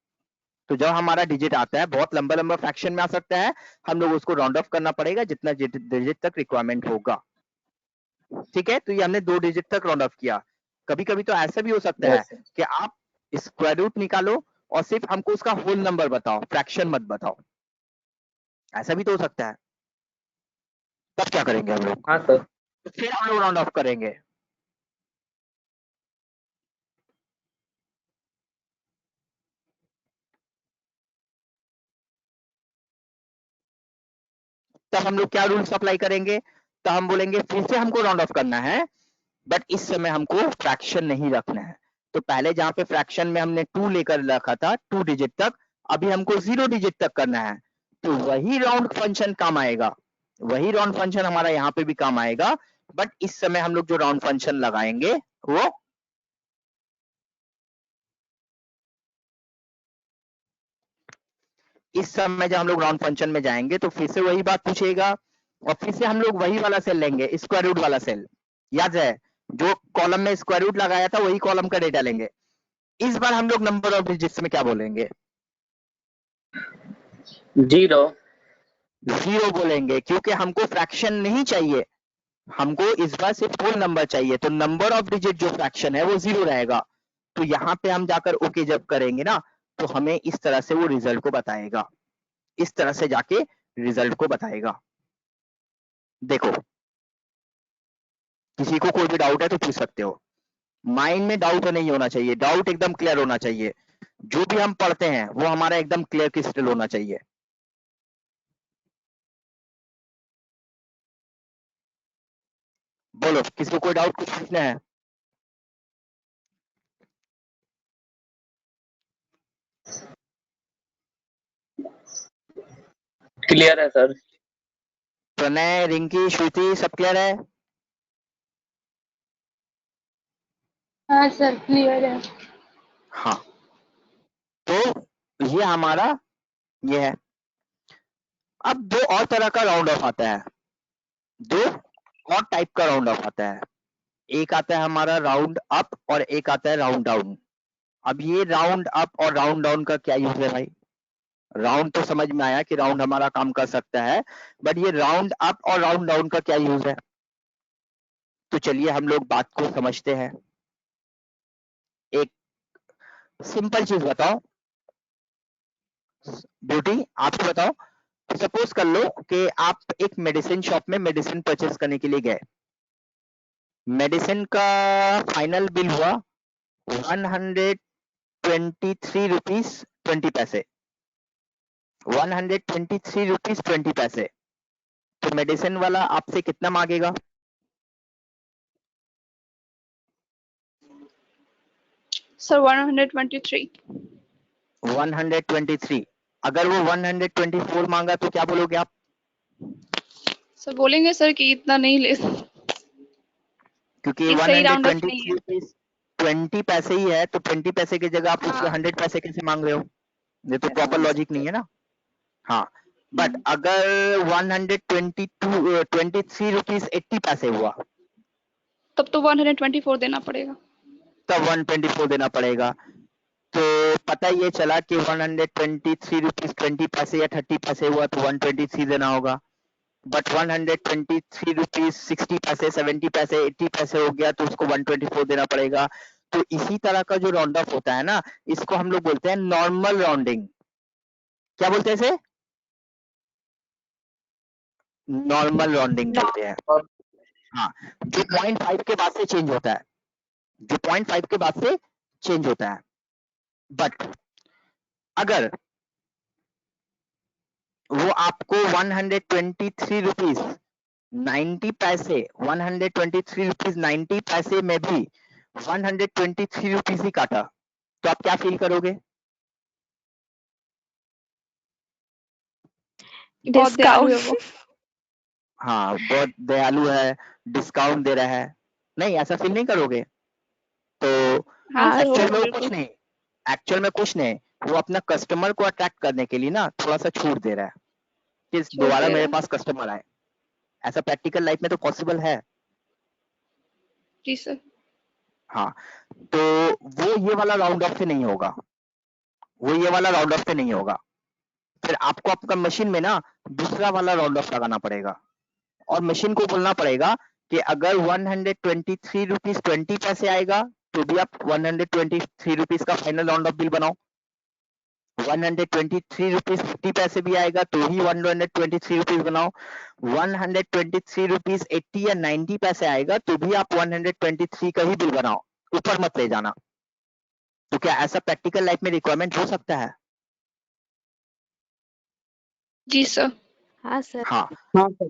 तो जब हमारा डिजिट आता है, बहुत लंबा लंबा फ्रैक्शन में आ सकता है, हम लोग उसको राउंड ऑफ करना पड़ेगा जितना डिजिट तक रिक्वायरमेंट होगा। ठीक है, तो ये हमने 2 डिजिट तक राउंड ऑफ किया। कभी कभी तो ऐसा भी हो सकता है यस सर। कि आप स्क्वायर रूट निकालो और सिर्फ हमको उसका होल नंबर बताओ, फ्रैक्शन मत बताओ, ऐसा भी तो हो सकता है। तब क्या करेंगे हम लोग? हाँ सर। तो फिर हम लोग राउंड ऑफ करेंगे। तब हम लोग क्या रूल्स अप्लाई करेंगे? तो हम बोलेंगे फिर से हमको राउंड ऑफ करना है, बट इस समय हमको फ्रैक्शन नहीं रखना है। तो पहले जहां पे फ्रैक्शन में हमने 2 लेकर रखा था 2 डिजिट तक, अभी हमको 0 डिजिट तक करना है। तो वही राउंड फंक्शन काम आएगा, वही राउंड फंक्शन हमारा यहाँ पे भी काम आएगा, बट इस समय हम लोग जो राउंड फंक्शन लगाएंगे वो इस समय जब हम लोग राउंड फंक्शन में जाएंगे तो फिर से वही बात पूछेगा, और फिर से हम लोग वही वाला सेल लेंगे, स्क्वायर रूट वाला सेल। याद है, जो कॉलम में स्क्वायर रूट लगाया था वही कॉलम का डेटा लेंगे। इस बार हम लोग नंबर ऑफ डिजिट्स में क्या बोलेंगे? 0 0 बोलेंगे, क्योंकि हमको फ्रैक्शन नहीं चाहिए, हमको इस बार सिर्फ होल नंबर चाहिए। तो नंबर ऑफ डिजिट जो फ्रैक्शन है वो 0 रहेगा। तो यहाँ पे हम जाकर ओके जब करेंगे ना, तो हमें इस तरह से वो रिजल्ट को बताएगा, इस तरह से जाके रिजल्ट को बताएगा। देखो, किसी को कोई भी डाउट है तो पूछ सकते हो, माइंड में डाउट नहीं होना चाहिए, डाउट एकदम क्लियर होना चाहिए। जो भी हम पढ़ते हैं वो हमारा एकदम क्लियर क्रिस्टल होना चाहिए। बोलो, किसी को कोई डाउट कुछ पूछना है? क्लियर है सर। प्रणय, रिंकी, श्रुति सब क्लियर है? हाँ सर क्लियर है। हाँ, तो ये हमारा ये है। अब दो और तरह का राउंड ऑफ आता है, दो और टाइप का राउंड ऑफ आता है। एक आता है हमारा राउंड अप और एक आता है राउंड डाउन। अब ये राउंड अप और राउंड डाउन का क्या यूज है भाई? राउंड तो समझ में आया कि राउंड हमारा काम कर सकता है, बट ये राउंड अप और राउंड डाउन का क्या यूज है? तो चलिए हम लोग बात को समझते हैं। एक सिंपल चीज बताओ ब्यूटी, आप ही बताओ। सपोज कर लो कि आप एक मेडिसिन शॉप में मेडिसिन परचेस करने के लिए गए, मेडिसिन का फाइनल बिल हुआ 123 रुपीज 20 पैसे, 123 रुपीज 20 पैसे। तो मेडिसिन वाला आपसे कितना मांगेगा? सर 123। 123। अगर वो 124 मांगा तो क्या बोलोगे आप? सर बोलेंगे सर कि इतना नहीं ले, क्योंकि ये सही राउंड ऑफ नहीं 123 है। रुपीज 20 पैसे ही है, तो 20 पैसे की जगह आप उससे हाँ 100 पैसे कैसे मांग रहे हो? ये तो प्रॉपर लॉजिक नहीं है ना। हाँ, बट अगर 123 रुपीज 80 पैसे हुआ तब तो 124 देना पड़ेगा। तब 124 देना पड़ेगा। तो पता ये चला कि 123 रुपीज 20 पैसे या 30 पैसे हुआ तो 123 देना होगा। बट 123 रुपीज 60 पैसे 70 पैसे 80 पैसे हो गया तो उसको 124 देना पड़ेगा। तो इसी तरह का जो राउंड ऑफ होता है ना, इसको हम लोग बोलते हैं नॉर्मल राउंडिंग। क्या बोलते हैं इसे? नॉर्मल राउंडिंग बोलते हैं। हाँ, जो 0.5 के बाद से चेंज होता है, जो 0.5 के बाद से चेंज होता है। बट अगर वो आपको 123 रुपीज 90 पैसे 123 रुपीज 90 पैसे में भी 123 रुपीज ही काटा, तो आप क्या फील करोगे? बहुत दयालु है वो। हाँ, बहुत दयालु है, डिस्काउंट दे रहा है। नहीं, ऐसा फील नहीं करोगे? तो हाँ सर, एक्चुअल में होगा वो कुछ नहीं, एक्चुअल में कुछ नहीं, वो अपना कस्टमर को अट्रैक्ट करने के लिए ना थोड़ा सा छूट दे रहा है कि छूट दोबारा दे मेरे रहा है। पास कस्टमर आए। ऐसा प्रैक्टिकल लाइफ में तो पॉसिबल है। जी सर। हाँ, तो वो ये वाला राउंड ऑफ से नहीं होगा, वो ये वाला राउंड ऑफ से नहीं होगा। फिर आपको आपका मशीन में ना दूसरा वाला राउंड ऑफ लगाना पड़ेगा और मशीन को बोलना पड़ेगा कि अगर 123 रुपीज 20 पैसे आएगा तो भी आप 123 रुपीज का फाइनल राउंड ऑफ बिल बनाओ। 123 रुपीज 50 पैसे भी आएगा तो ही 123 रुपीज बनाओ। 123 रुपीज 80 या 90 पैसे आएगा तो भी आप 123 का ही बिल बनाओ, ऊपर मत ले जाना। तो क्या ऐसा प्रैक्टिकल लाइफ में रिक्वायरमेंट हो सकता है? जी सर। हाँ सर। हाँ, हाँ सर।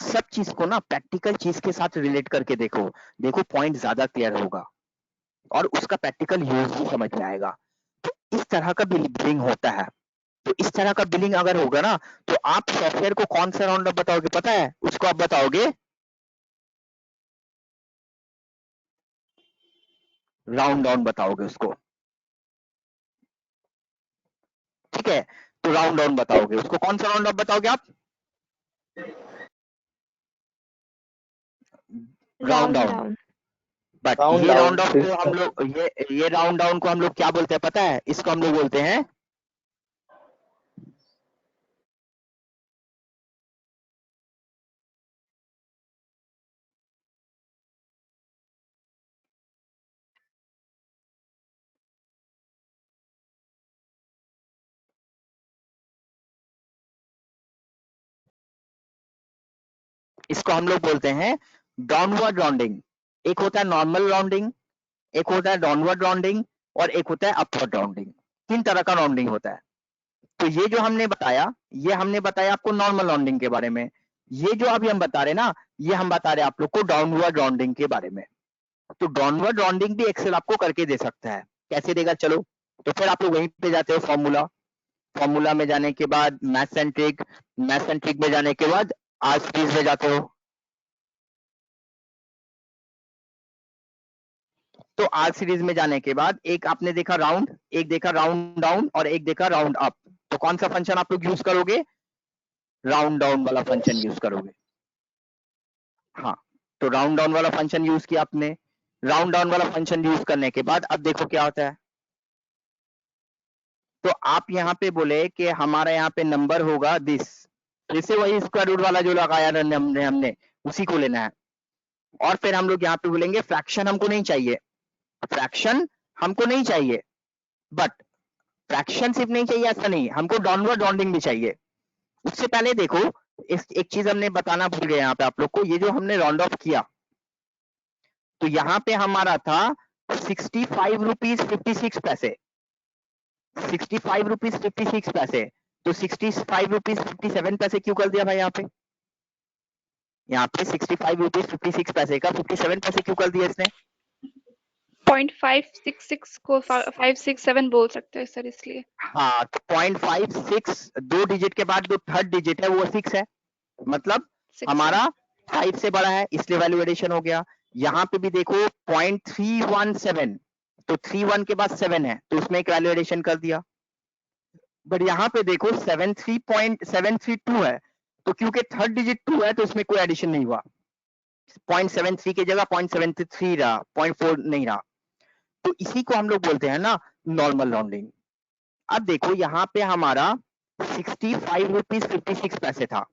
सब चीज को ना प्रैक्टिकल चीज के साथ रिलेट करके देखो, देखो पॉइंट ज्यादा क्लियर होगा और उसका प्रैक्टिकल यूज भी समझ में आएगा। तो इस तरह का बिलिंग होता है। तो इस तरह का बिलिंग अगर होगा ना तो आप सॉफ्टवेयर को कौन सा राउंड अप बताओगे पता है? उसको आप बताओगे राउंड डाउन बताओगे उसको। ठीक है, तो राउंड डाउन बताओगे उसको। कौन सा राउंड अप बताओगे आप? Round round down. Down. But round ये डाउन राउंड ऑफ को हम लोग ये राउंड डाउन को हम लोग क्या बोलते हैं पता है? इसको हम लोग बोलते हैं इसको हम लोग बोलते हैं डाउनवर्ड राउंडिंग। एक होता है नॉर्मल राउंडिंग, एक होता है डाउनवर्ड राउंडिंग और एक होता है अपवर्ड राउंडिंग। तीन तरह का राउंडिंग होता है। तो ये जो हमने बताया, ये हमने बताया आपको नॉर्मल राउंडिंग के बारे में। ये जो अभी हम बता रहे ना, ये हम बता रहे हैं आप लोग को डाउनवर्ड राउंडिंग के बारे में। तो डाउनवर्ड राउंडिंग भी एक्सेल आपको करके दे सकता है। कैसे देगा चलो, तो फिर आप लोग वहीं पे जाते हो फॉर्मूला, फॉर्मूला में जाने के बाद मैथ सेंट्रिक, मैथ सेंट्रिक में जाने के बाद आर सीरीज में जाते हो। तो आर सीरीज में जाने के बाद एक आपने देखा राउंड, एक देखा राउंड डाउन और एक देखा राउंड अप। तो कौन सा फंक्शन आप लोग यूज करोगे? राउंड डाउन वाला फंक्शन यूज करोगे। हाँ, तो राउंड डाउन वाला फंक्शन यूज किया आपने। राउंड डाउन वाला फंक्शन यूज करने के बाद अब देखो क्या होता है। तो आप यहाँ पे बोले कि हमारा यहाँ पे नंबर होगा दिस, फिर से वही स्क्वायर रूट वाला जो लगाया ना हमने उसी को लेना है। और फिर हम लोग यहाँ पे बोलेंगे फ्रैक्शन हमको नहीं चाहिए, फ्रैक्शन हमको नहीं चाहिए। बट फ्रैक्शन सिर्फ नहीं चाहिए ऐसा नहीं, हमको डाउनवर्ड राउंडिंग भी चाहिए। उससे पहले देखो, एक चीज हमने बताना भूल गए यहाँ पे आप लोग को। ये जो हमने राउंड ऑफ किया तो यहाँ पे हमारा था 65 रुपीज 56 पैसे, 65 रुपीज 56 पैसे। तो 65 रुपीज 57 पैसे क्यों कर दिया भाई यहाँ पे? यहाँ पे 65 रुपीज 56 पैसे का 57 पैसे क्यों कर दिया इसने? 0.566 को 567 बोल सकते हैं सर, इसलिए। हाँ, तो 0.56 दो डिजिट के बाद जो थर्ड डिजिट है वो 6 है, मतलब 6 हमारा 5 से बड़ा है, इसलिए वैल्यू एडिशन हो गया। यहाँ पे भी देखो 0.317, तो 31 के बाद 7 है तो उसमें एक वैल्यू एडिशन कर दिया। बट यहाँ पे देखो 73.732 है, तो क्योंकि थर्ड डिजिट 2 है तो उसमें कोई एडिशन नहीं हुआ। 0.73 की जगह 0.73 रहा, 0.4 नहीं रहा। तो इसी को हम लोग बोलते हैं ना नॉर्मल राउंडिंग। अब देखो यहाँ पे हमारा 65 रुपीज 56 पैसे था,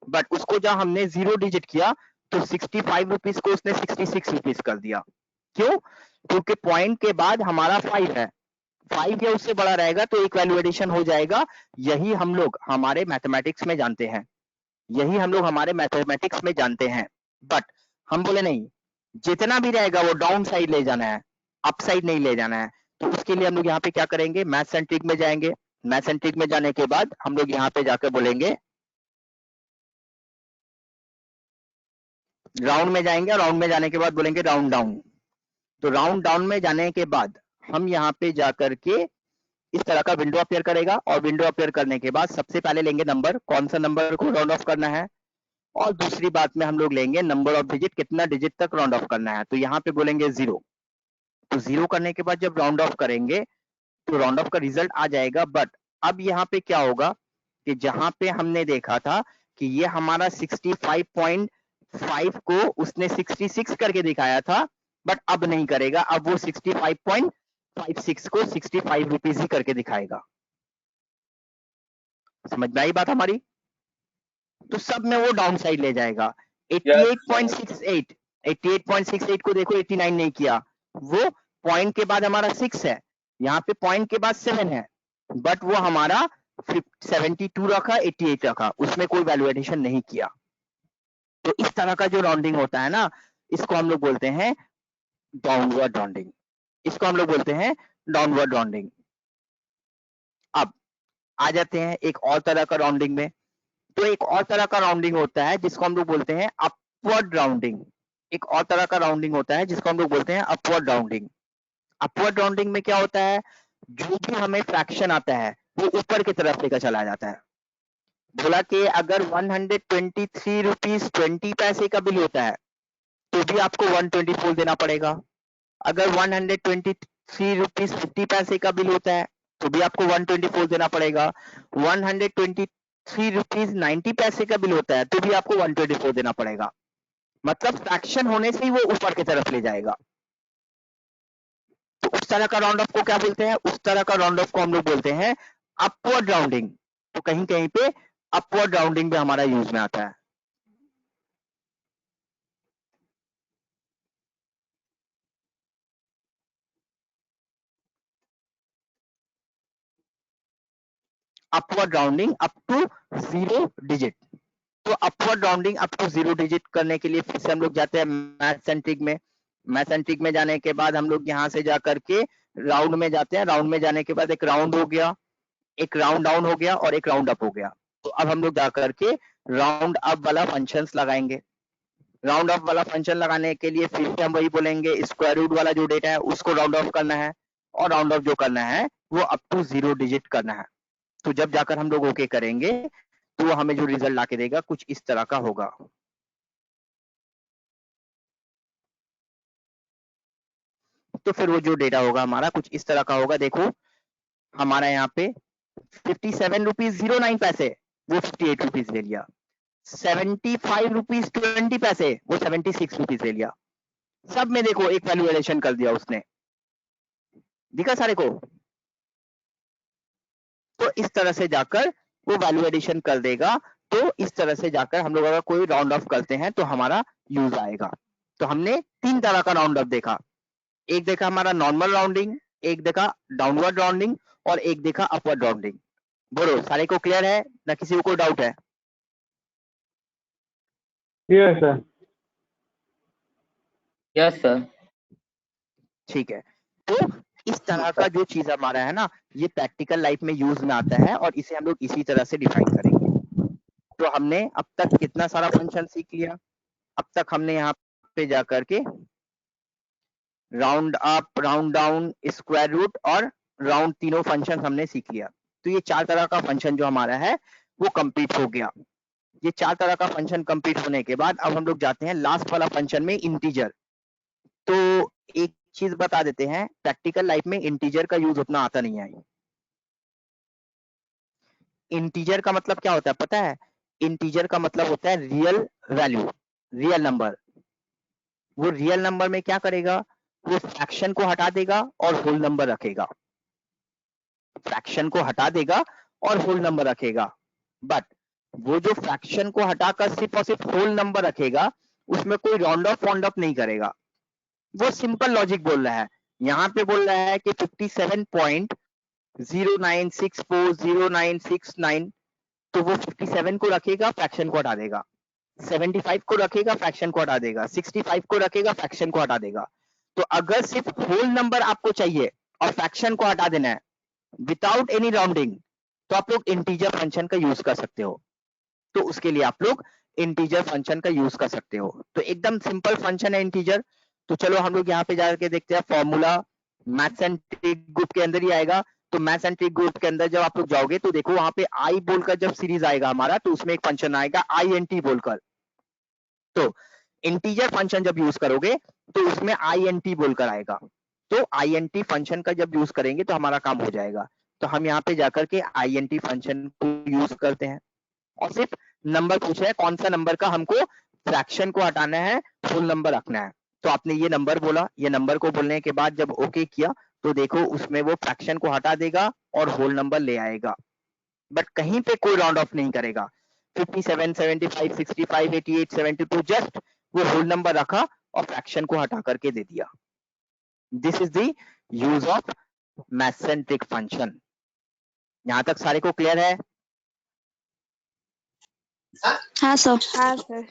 बट उसको जब हमने 0 डिजिट किया तो 65 रुपीज को उसने 66 रुपीज कर दिया। क्यों? क्योंकि पॉइंट के बाद हमारा 5 है, 5 या उससे बड़ा रहेगा तो एक वैल्यू एडिशन हो जाएगा। यही हम लोग हमारे मैथमेटिक्स में जानते हैं, यही हम लोग हमारे मैथमेटिक्स में जानते हैं। बट हम बोले नहीं, जितना भी रहेगा वो डाउन साइड ले जाना है, अप साइड नहीं ले जाना है। तो उसके लिए हम लोग यहाँ पे क्या करेंगे, मैथ्स एंड ट्रिक में जाएंगे। मैथ्स एंड ट्रिक में जाने के बाद हम लोग यहाँ पे जाकर बोलेंगे, राउंड में जाएंगे और राउंड में जाने के बाद बोलेंगे राउंड डाउन। तो राउंड डाउन में जाने के बाद हम यहाँ पे जाकर के इस तरह का विंडो अपीयर करेगा, और विंडो अपीयर करने के बाद सबसे पहले लेंगे नंबर, कौन सा नंबर को राउंड ऑफ करना है, और दूसरी बात में हम लोग लेंगे नंबर ऑफ डिजिट, कितना डिजिट तक राउंड ऑफ करना है। तो यहाँ पे बोलेंगे 0। तो 0 करने के बाद जब राउंड ऑफ करेंगे तो राउंड ऑफ का रिजल्ट आ जाएगा। बट अब यहाँ पे क्या होगा कि जहां पे हमने देखा था कि ये हमारा 65.5 को उसने 66 करके दिखाया था, बट अब नहीं करेगा, अब वो 65.56 को 65 रुपीज ही करके दिखाएगा। समझ में आई बात हमारी? तो सब में वो डाउन साइड ले जाएगा। 88.68 को देखो 89 नहीं किया, वो पॉइंट के बाद हमारा 6 है, यहाँ पे पॉइंट के बाद 7 है, बट वो हमारा 72 रखा, 88 रखा, उसमें कोई वैल्यू एडिशन नहीं किया। तो इस तरह का जो राउंडिंग होता है ना, इसको हम लोग बोलते हैं डाउनवर्ड राउंडिंग, इसको हम लोग बोलते हैं डाउनवर्ड राउंडिंग। अब आ जाते हैं एक और तरह का राउंडिंग में। तो एक और तरह का राउंडिंग होता है जिसको हम लोग बोलते हैं अपवर्ड राउंडिंग। एक और तरह का राउंडिंग होता है जिसको हम लोग बोलते हैं अपवर्ड राउंडिंग। अपवर्ड राउंडिंग में क्या होता है, जो भी हमें फ्रैक्शन आता है वो ऊपर की तरफ लेकर चला जाता है। बोला कि अगर 123 रुपीज 20 पैसे का बिल होता है तो भी आपको 124 देना पड़ेगा। अगर 123 रुपीज 50 पैसे का बिल होता है तो भी आपको 124 देना पड़ेगा। 123 रुपीज 90 पैसे का बिल होता है तो भी आपको 124 देना पड़ेगा। मतलब फ्रैक्शन होने से ही वो ऊपर की तरफ ले जाएगा। तो उस तरह का राउंड ऑफ को क्या बोलते हैं, उस तरह का राउंड ऑफ को हम लोग बोलते हैं अपवर्ड राउंडिंग। तो कहीं कहीं पे अपवर्ड राउंडिंग भी हमारा यूज में आता है। Upward rounding up to 0 digit. तो upward rounding up to 0 digit करने के लिए फिर से हम लोग जाते हैं मैथ्स एंड ट्रिक में। मैथ्स एंड ट्रिक में जाने के बाद हम लोग यहाँ से जाकर के राउंड में जाते हैं। राउंड में जाने के बाद एक राउंड हो गया, एक राउंड डाउन हो गया और एक राउंड अप हो गया। तो अब हम लोग जाकर के राउंड अप वाला फंक्शंस लगाएंगे। राउंड ऑफ वाला फंक्शन लगाने के लिए फिर से हम वही बोलेंगे, स्क्वायर रूट वाला जो डेटा है उसको राउंड ऑफ करना है, और राउंड ऑफ जो करना है वो अप टू 0 डिजिट करना है। तो जब जाकर हम लोग ओके करेंगे तो वो हमें जो रिजल्ट लाके देगा कुछ इस तरह का होगा। तो फिर वो जो डेटा होगा हमारा कुछ इस तरह का होगा। देखो हमारा यहाँ पे 57 रुपीज 09 पैसे वो 58 रुपीज ले लिया, 75 रुपीज 20 पैसे वो 76 रुपीज ले लिया। सब में देखो एक वैल्यू एडिशन कर दिया उसने, दिखा सारे को। तो इस तरह से जाकर वो वैल्यू एडिशन कर देगा। तो इस तरह से जाकर हम लोग अगर कोई राउंड ऑफ करते हैं तो हमारा यूज आएगा। तो हमने 3 तरह का राउंड ऑफ देखा, एक देखा हमारा नॉर्मल राउंडिंग, एक देखा डाउनवर्ड राउंडिंग, और एक देखा अपवर्ड राउंडिंग। बोलो सारे को क्लियर है ना, किसी को कोई डाउट है? Clear sir. Yes sir. ठीक है। तो इस तरह का जो चीज हमारा है ना, ये प्रैक्टिकल लाइफ में यूज में आता है और इसे हम लोग इसी तरह से डिफाइन करेंगे। तो हमने अब तक कितना सारा फंक्शन सीख लिया। अब तक हमने यहाँ पे जाकर के round up, round down, square root और राउंड तीनों फंक्शन हमने सीख लिया। तो ये 4 तरह का फंक्शन जो हमारा है वो कंप्लीट हो गया। ये 4 तरह का फंक्शन कंप्लीट होने के बाद अब हम लोग जाते हैं लास्ट वाला फंक्शन में, इंटीजर। तो एक चीज बता देते हैं, प्रैक्टिकल लाइफ में इंटीजर का यूज उतना आता नहीं है। इंटीजर का मतलब क्या होता है पता है? इंटीजर का मतलब होता है रियल वैल्यू, रियल नंबर। वो रियल नंबर में क्या करेगा, वो फ्रैक्शन को हटा देगा और होल नंबर रखेगा। फ्रैक्शन को हटा देगा और होल नंबर रखेगा। बट वो जो फ्रैक्शन को हटाकर सिर्फ और सिर्फ होल नंबर रखेगा, उसमें कोई राउंड ऑफ वाउंड ऑफ नहीं करेगा। वो सिंपल लॉजिक बोल रहा है। यहाँ पे बोल रहा है कि 57.09640969, तो वो 57 को रखेगा, फ्रैक्शन को हटा देगा, 75 को रखेगा, फ्रैक्शन को हटा देगा, 65 को रखेगा, फ्रैक्शन को हटा देगा। तो अगर सिर्फ होल नंबर आपको चाहिए और फ्रैक्शन को हटा देना है विदाउट एनी राउंडिंग, तो आप लोग इंटीजर फंक्शन का यूज कर सकते हो। तो उसके लिए आप लोग इंटीजर फंक्शन का यूज कर सकते हो। तो एकदम सिंपल फंक्शन है इंटीजर। तो चलो हम लोग यहाँ पे जाके देखते हैं formula. Maths and trick group के अंदर ही आएगा। तो मैथ्स एंड ट्रिक ग्रुप के अंदर जब आप लोग जाओगे तो देखो वहां पे आई बोलकर जब सीरीज आएगा हमारा, तो उसमें एक फंक्शन आएगा INT बोलकर। तो इंटीजर फंक्शन जब यूज करोगे तो उसमें INT बोलकर आएगा। तो INT फंक्शन का जब यूज करेंगे तो हमारा काम हो जाएगा। तो हम यहाँ पे जाकर के INT फंक्शन को यूज करते हैं और सिर्फ नंबर पूछ रहा है कौन सा नंबर का हमको फ्रैक्शन को हटाना है, फुल नंबर रखना है। तो आपने ये नंबर बोला, ये नंबर को बोलने के बाद जब ओके किया तो देखो उसमें वो फ्रैक्शन को हटा देगा और होल नंबर ले आएगा, बट कहीं पे कोई राउंड ऑफ नहीं करेगा। 57, 75, 65, 88, 72 जस्ट वो होल नंबर रखा और फ्रैक्शन को हटा करके दे दिया। This is the use of maths and trick function. यहां तक सारे को क्लियर है? हाँ सर। हाँ सर।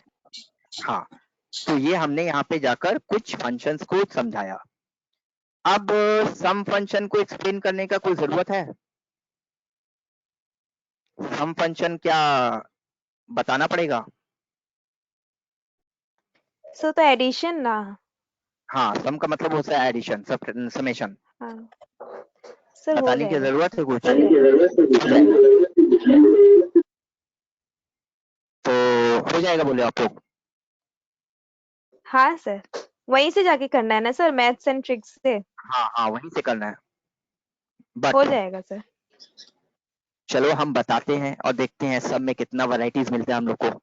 हाँ, तो ये हमने यहाँ पे जाकर कुछ फंक्शंस को समझाया। अब सम फंक्शन को एक्सप्लेन करने का कोई जरूरत है? सम फंक्शन क्या बताना पड़ेगा? सो तो एडिशन ना। हाँ, सम का मतलब होता है एडिशन, समेशन। हाँ सर, हो बताने की जाएगा। जरूरत है कुछ? तो हो जाएगा बोले आप लोग? हाँ सर, वहीं से जाके करना है ना सर, मैथ्स एंड ट्रिक्स से। हाँ हाँ, वहीं से करना है। हो बट जाएगा सर। चलो हम बताते हैं और देखते हैं सब में कितना वैरायटीज मिलता है हम लोग को,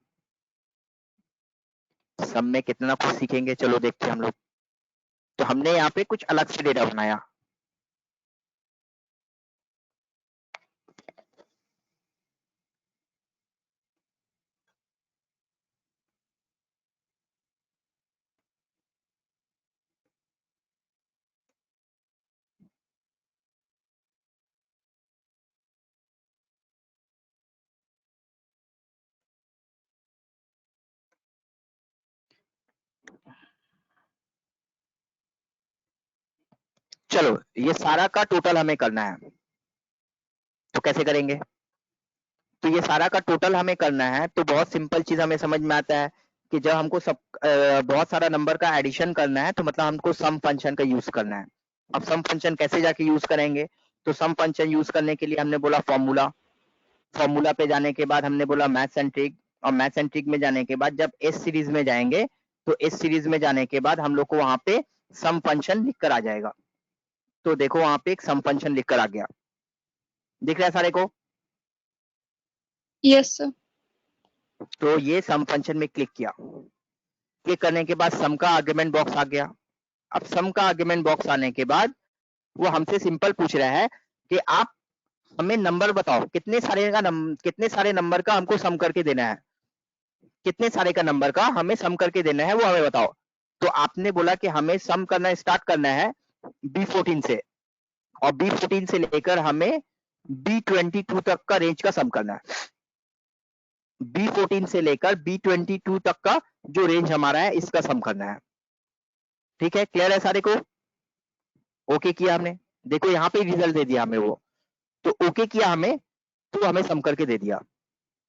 सब में कितना कुछ सीखेंगे। चलो देखते हैं हम लोग। तो हमने यहाँ पे कुछ अलग से डेटा बनाया। चलो ये सारा का टोटल हमें करना है, तो कैसे करेंगे? तो ये सारा का टोटल हमें करना है तो बहुत सिंपल चीज हमें समझ में आता है कि जब हमको सब बहुत सारा नंबर का एडिशन करना है तो मतलब हमको सम फंक्शन का यूज करना है। अब सम फंक्शन कैसे जाके यूज करेंगे? तो सम फंक्शन यूज करने के लिए हमने बोला फॉर्मूला, फॉर्मूला पे जाने के बाद हमने बोला मैथ्स एंड ट्रिक, और मैथ्स एंड ट्रिक में जाने के बाद जब एस सीरीज में जाएंगे तो एस सीरीज में जाने के बाद हम लोग को वहां पे सम फंक्शन लिख कर आ जाएगा। तो देखो वहां पे एक सम फंक्शन लिख कर आ गया, दिख रहा है सारे को? Yes sir. तो ये सम फंक्शन में क्लिक किया, क्लिक करने के बाद सम का आर्गुमेंट बॉक्स आ गया। अब सम का आर्गुमेंट बॉक्स आने के बाद वो हमसे सिंपल पूछ रहा है कि आप हमें नंबर बताओ, कितने सारे नंबर का हमको सम करके देना है, कितने सारे का नंबर का हमें सम करके देना है वो हमें बताओ। तो आपने बोला कि हमें सम करना स्टार्ट करना है B14 से, और B14 से लेकर हमें B22 तक का रेंज का सम करना है। B14 से लेकर B22 तक का जो रेंज हमारा है इसका सम करना है। ठीक है, क्लियर है सारे को? ओके किया हमने, देखो यहाँ पे रिजल्ट दे दिया हमें वो, तो ओके किया हमें, तो हमें सम करके दे दिया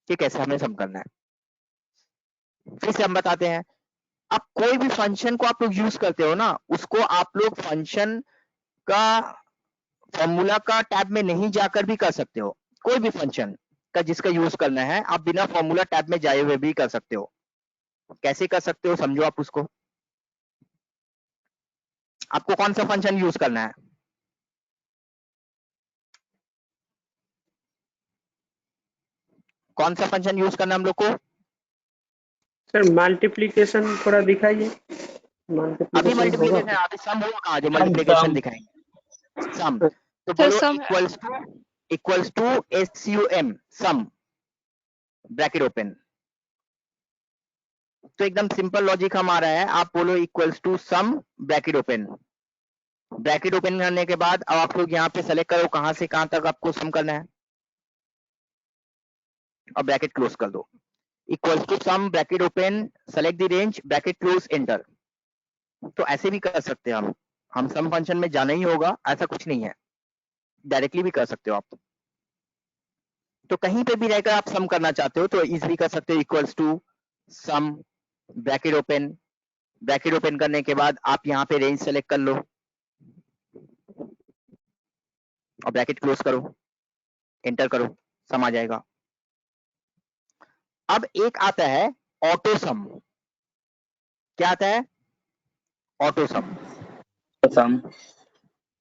कि कैसे हमें सम करना है। फिर से हम बताते हैं। अब कोई भी फंक्शन को आप लोग यूज करते हो ना, उसको आप लोग फंक्शन का फॉर्मूला का टैब में नहीं जाकर भी कर सकते हो। कोई भी फंक्शन का जिसका यूज करना है आप बिना फॉर्मूला टैब में जाए हुए भी कर सकते हो। कैसे कर सकते हो समझो आप उसको। आपको कौन सा फंक्शन यूज करना है? कौन सा फंक्शन यूज करना है हम लोग को? सर मल्टीप्लिकेशन थोड़ा दिखाइए। अभी मल्टीप्लिकेशन, अभी सम हुआ कहाँ जो मल्टीप्लिकेशन दिखाएंगे? सम। तो बोलो sum equals to SUM, sum. Bracket open. तो एकदम सिंपल लॉजिक हमारा है, आप बोलो equals to sum bracket open. Bracket open करने के बाद अब आप लोग यहाँ पे सेलेक्ट करो कहां से कहां तक आपको सम करना है और ब्रैकेट क्लोज कर दो। Equals to sum bracket open, select the range, bracket close, enter. तो ऐसे भी कर सकते हैं हम सम फंक्शन में जाना ही होगा ऐसा कुछ नहीं है, डायरेक्टली भी कर सकते हो आप। तो कहीं पे भी रहकर आप सम करना चाहते हो तो इजीली कर सकते हो, equals to sum bracket open. Bracket open करने के बाद आप यहाँ पे रेंज सेलेक्ट कर लो और ब्रैकेट क्लोज करो, एंटर करो, सम आ जाएगा। अब एक आता है ऑटो सम। क्या आता है? Auto sum. सम।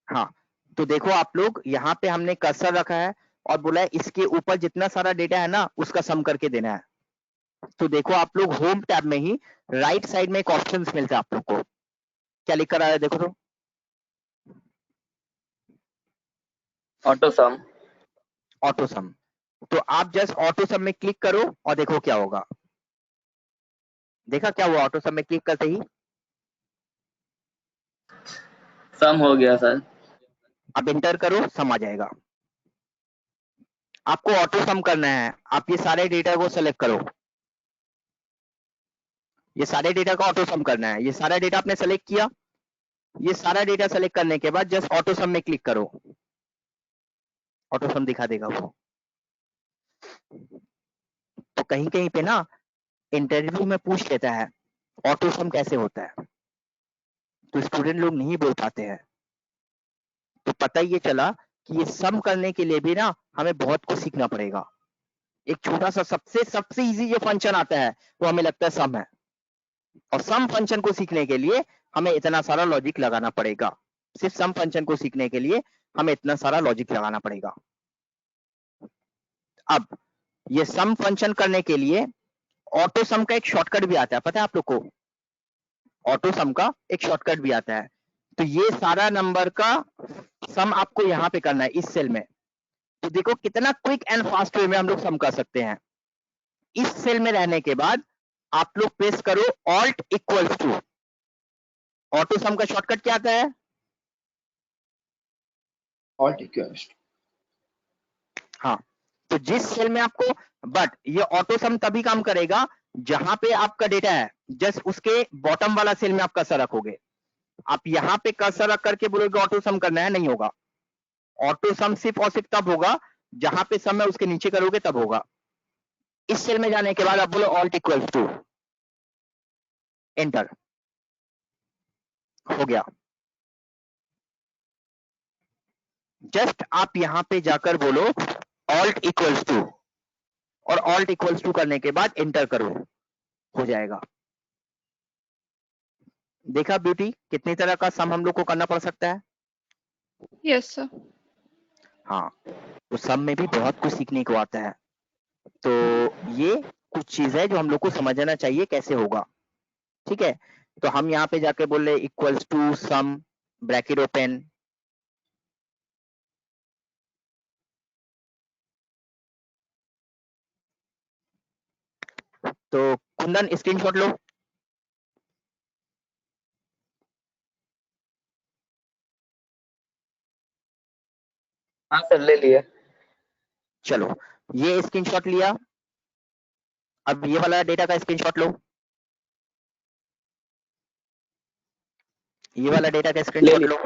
हाँ, तो देखो आप लोग यहाँ पे हमने कर्सर रखा है और बोला है इसके ऊपर जितना सारा डेटा है ना उसका सम करके देना है। तो देखो आप लोग होम टैब में ही राइट साइड में एक ऑप्शन मिलता है आप लोग को, क्या लिख कर आया है देखो तो, ऑटो सम। ऑटो सम। तो आप जस्ट ऑटो सम में क्लिक करो और देखो क्या होगा। देखा क्या हुआ ऑटो सम में क्लिक करते ही? सम हो गया सर। अब एंटर करो, सम आ जाएगा। आपको ऑटो सम करना है, आप ये सारे डेटा को सेलेक्ट करो, ये सारे डेटा का ऑटो सम करना है। ये सारा डेटा आपने सेलेक्ट किया, ये सारा डेटा सेलेक्ट करने के बाद जस्ट ऑटो सम में क्लिक करो, ऑटो सम दिखा देगा वो। तो कहीं कहीं पे ना इंटरव्यू में पूछ लेता है ऑटो सम कैसे होता है, तो स्टूडेंट लोग नहीं बोल पाते हैं। तो पता ये चला कि ये सम करने के लिए भी ना हमें बहुत कुछ सीखना पड़ेगा। एक छोटा सा सबसे इजी जो फंक्शन आता है वो हमें लगता है सम है, और सम फंक्शन को सीखने के लिए हमें इतना सारा लॉजिक लगाना पड़ेगा। सिर्फ सम फंक्शन को सीखने के लिए हमें इतना सारा लॉजिक लगाना पड़ेगा। अब ये सम फंक्शन करने के लिए ऑटो सम का एक शॉर्टकट भी आता है, पता है आप लोग को? ऑटो सम का एक शॉर्टकट भी आता है। तो ये सारा नंबर का सम आपको यहाँ पे करना है इस सेल में। तो देखो कितना क्विक एंड फास्ट वे में हम लोग सम कर सकते हैं। इस सेल में रहने के बाद आप लोग प्रेस करो Alt equals to, auto sum का शॉर्टकट क्या आता है? Alt equals. हाँ, तो जिस सेल में आपको, बट ये ऑटो सम तभी काम करेगा जहां पे आपका डेटा है, जस्ट उसके बॉटम वाला सेल में आप कर्सर रखोगे। आप यहाँ पे कर्सर रख करके बोलोगे ऑटो सम करना है, नहीं होगा। ऑटो सम सिर्फ और सिर्फ तब होगा जहां पे सम है उसके नीचे करोगे तब होगा। इस सेल में जाने के बाद आप बोलो ऑल्ट इक्वल्स टू, एंटर, हो गया। जस्ट आप यहां पे जाकर बोलो ऑल्ट इक्वल्स टू, और ऑल्ट इक्वल्स टू करने के बाद एंटर करो, हो जाएगा। देखा ब्यूटी, कितनी तरह का सम हम लोग को करना पड़ सकता है। Yes sir. हाँ, तो सम में भी बहुत कुछ सीखने को आता है। तो ये कुछ चीज है जो हम लोग को समझना चाहिए कैसे होगा, ठीक है। तो हम यहाँ पे जाके बोले equals to sum bracket open, तो कुंदन स्क्रीनशॉट लो। हाँ सर ले लिया। चलो ये स्क्रीनशॉट लिया, अब ये वाला डेटा का स्क्रीनशॉट लो, ये वाला डेटा का स्क्रीनशॉट लो।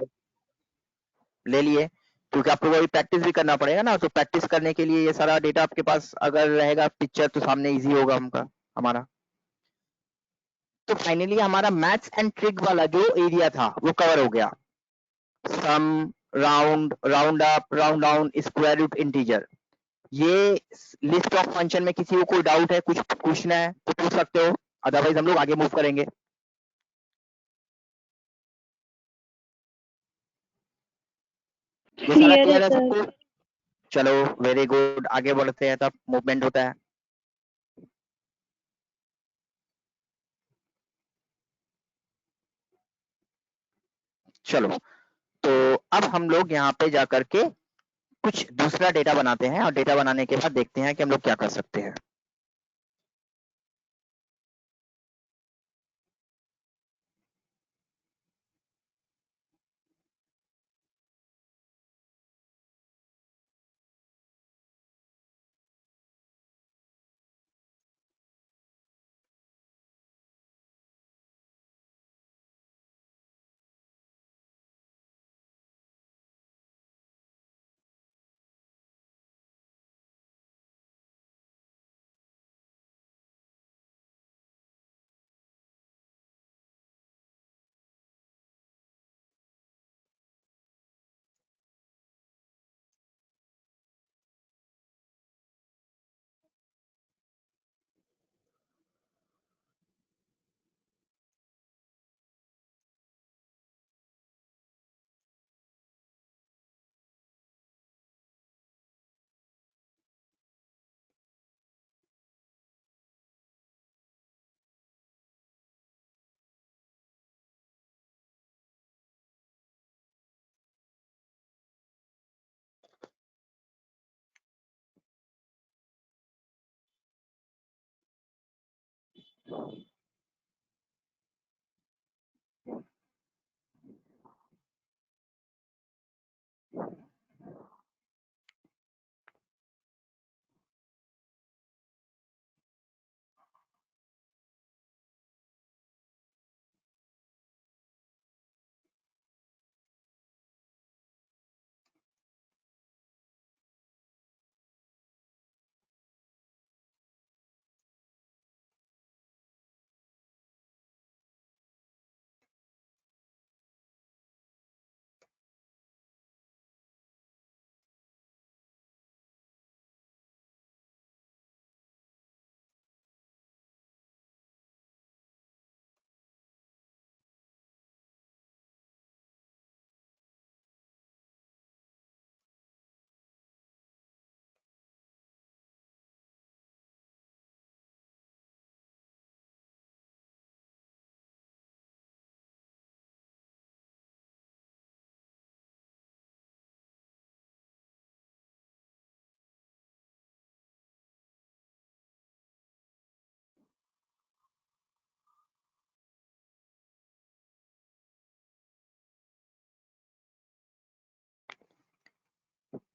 ले लिए, क्योंकि आपको वही प्रैक्टिस भी करना पड़ेगा ना। तो प्रैक्टिस करने के लिए ये सारा डेटा आपके पास अगर रहेगा पिक्चर तो सामने इजी होगा हमारा। तो फाइनली हमारा मैथ्स एंड ट्रिक वाला जो एरिया था वो कवर हो गया। Sum, round, round up, round down, square root, integer. ये लिस्ट ऑफ फंक्शन में किसी को कोई डाउट है, कुछ पूछना है तो पूछ सकते हो, अदरवाइज हम लोग आगे मूव करेंगे। ये सारा क्लियर है सबको? चलो वेरी गुड, आगे बढ़ते हैं, तब मूवमेंट होता है। चलो, तो अब हम लोग यहाँ पे जाकर के कुछ दूसरा डेटा बनाते हैं और डेटा बनाने के बाद देखते हैं कि हम लोग क्या कर सकते हैं।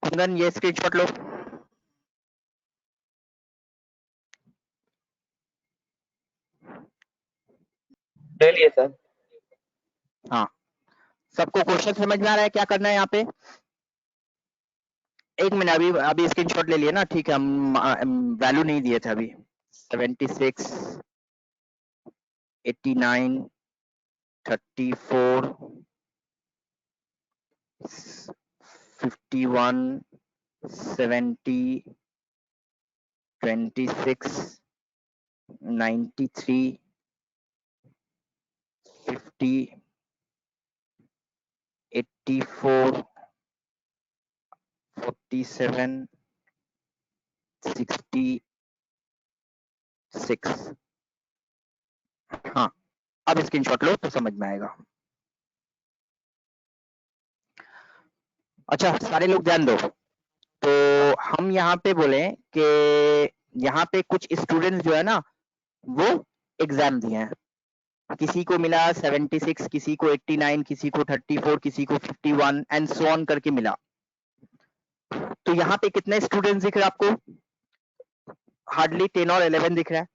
कुंदन ये स्क्रीनशॉट लो। ले लिए सर। हाँ, सबको क्वेश्चन समझ में आ रहा है क्या करना है यहाँ पे? एक मिनट, अभी स्क्रीनशॉट ले लिए ना, ठीक है, हम वैल्यू नहीं दिए थे अभी। 76, 89, 34, 51, 70, 26, 93, 50, 84, 47, 66। हाँ, अब स्क्रीनशॉट लो तो समझ में आएगा। अच्छा, सारे लोग ध्यान दो। तो हम यहाँ पे बोले कि यहाँ पे कुछ स्टूडेंट्स जो है ना, वो एग्जाम दिए हैं। किसी को मिला 76, किसी को 89, किसी को 34, किसी को 51 एंड सो ऑन करके मिला। तो यहाँ पे कितने स्टूडेंट्स दिख रहे हैं आपको? हार्डली 10 और 11 दिख रहा है।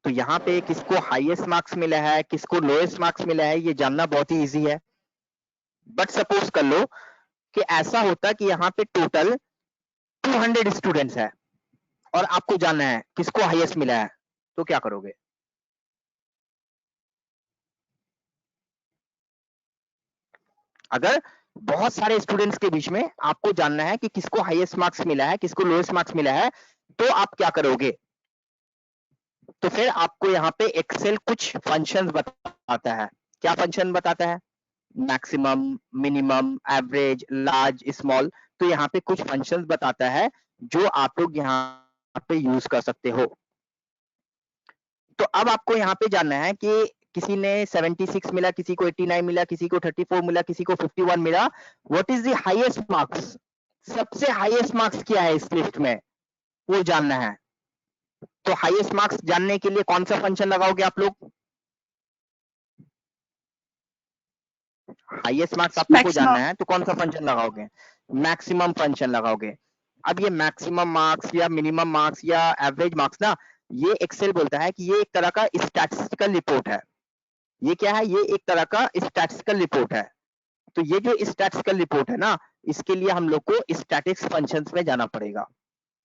तो यहाँ पे किसको हाईएस्ट मार्क्स मिला है, किसको लोएस्ट मार्क्स मिला है, ये जानना बहुत ही इजी है। बट सपोज कर लो कि ऐसा होता कि यहाँ पे टोटल 200 स्टूडेंट्स है और आपको जानना है किसको हाईएस्ट मिला है, तो क्या करोगे? अगर बहुत सारे स्टूडेंट्स के बीच में आपको जानना है कि किसको हाईएस्ट मार्क्स मिला है, किसको लोएस्ट मार्क्स मिला है, तो आप क्या करोगे? तो फिर आपको यहाँ पे एक्सेल कुछ फंक्शंस बताता है। क्या फंक्शन बताता है? Maximum, minimum, average, large, small. तो यहाँ पे कुछ फंक्शंस बताता है जो आप लोग यहाँ पे यूज कर सकते हो। तो अब आपको यहाँ पे जानना है कि किसी ने 76 मिला, किसी को 89 मिला, किसी को 34 मिला, किसी को 51 मिला। What is the highest marks? सबसे हाईएस्ट मार्क्स क्या है इस लिस्ट में, वो जानना है। तो हाईएस्ट मार्क्स जानने के लिए कौन सा फंक्शन लगाओगे आप लोग? हाईएस्ट मार्क्स आप लोग को जानना है तो कौन सा फंक्शन लगाओगे? मैक्सिमम फंक्शन लगाओगे। अब ये मैक्सिमम मार्क्स या मिनिमम मार्क्स या एवरेज मार्क्स ना, ये एक्सेल बोलता है कि ये एक तरह का स्टैटिस्टिकल रिपोर्ट है। ये क्या है? ये एक तरह का स्टैटिस्टिकल रिपोर्ट है। तो ये जो स्टैटिस्टिकल रिपोर्ट है ना, इसके लिए हम लोग को स्टैटिक्स फंक्शंस में जाना पड़ेगा।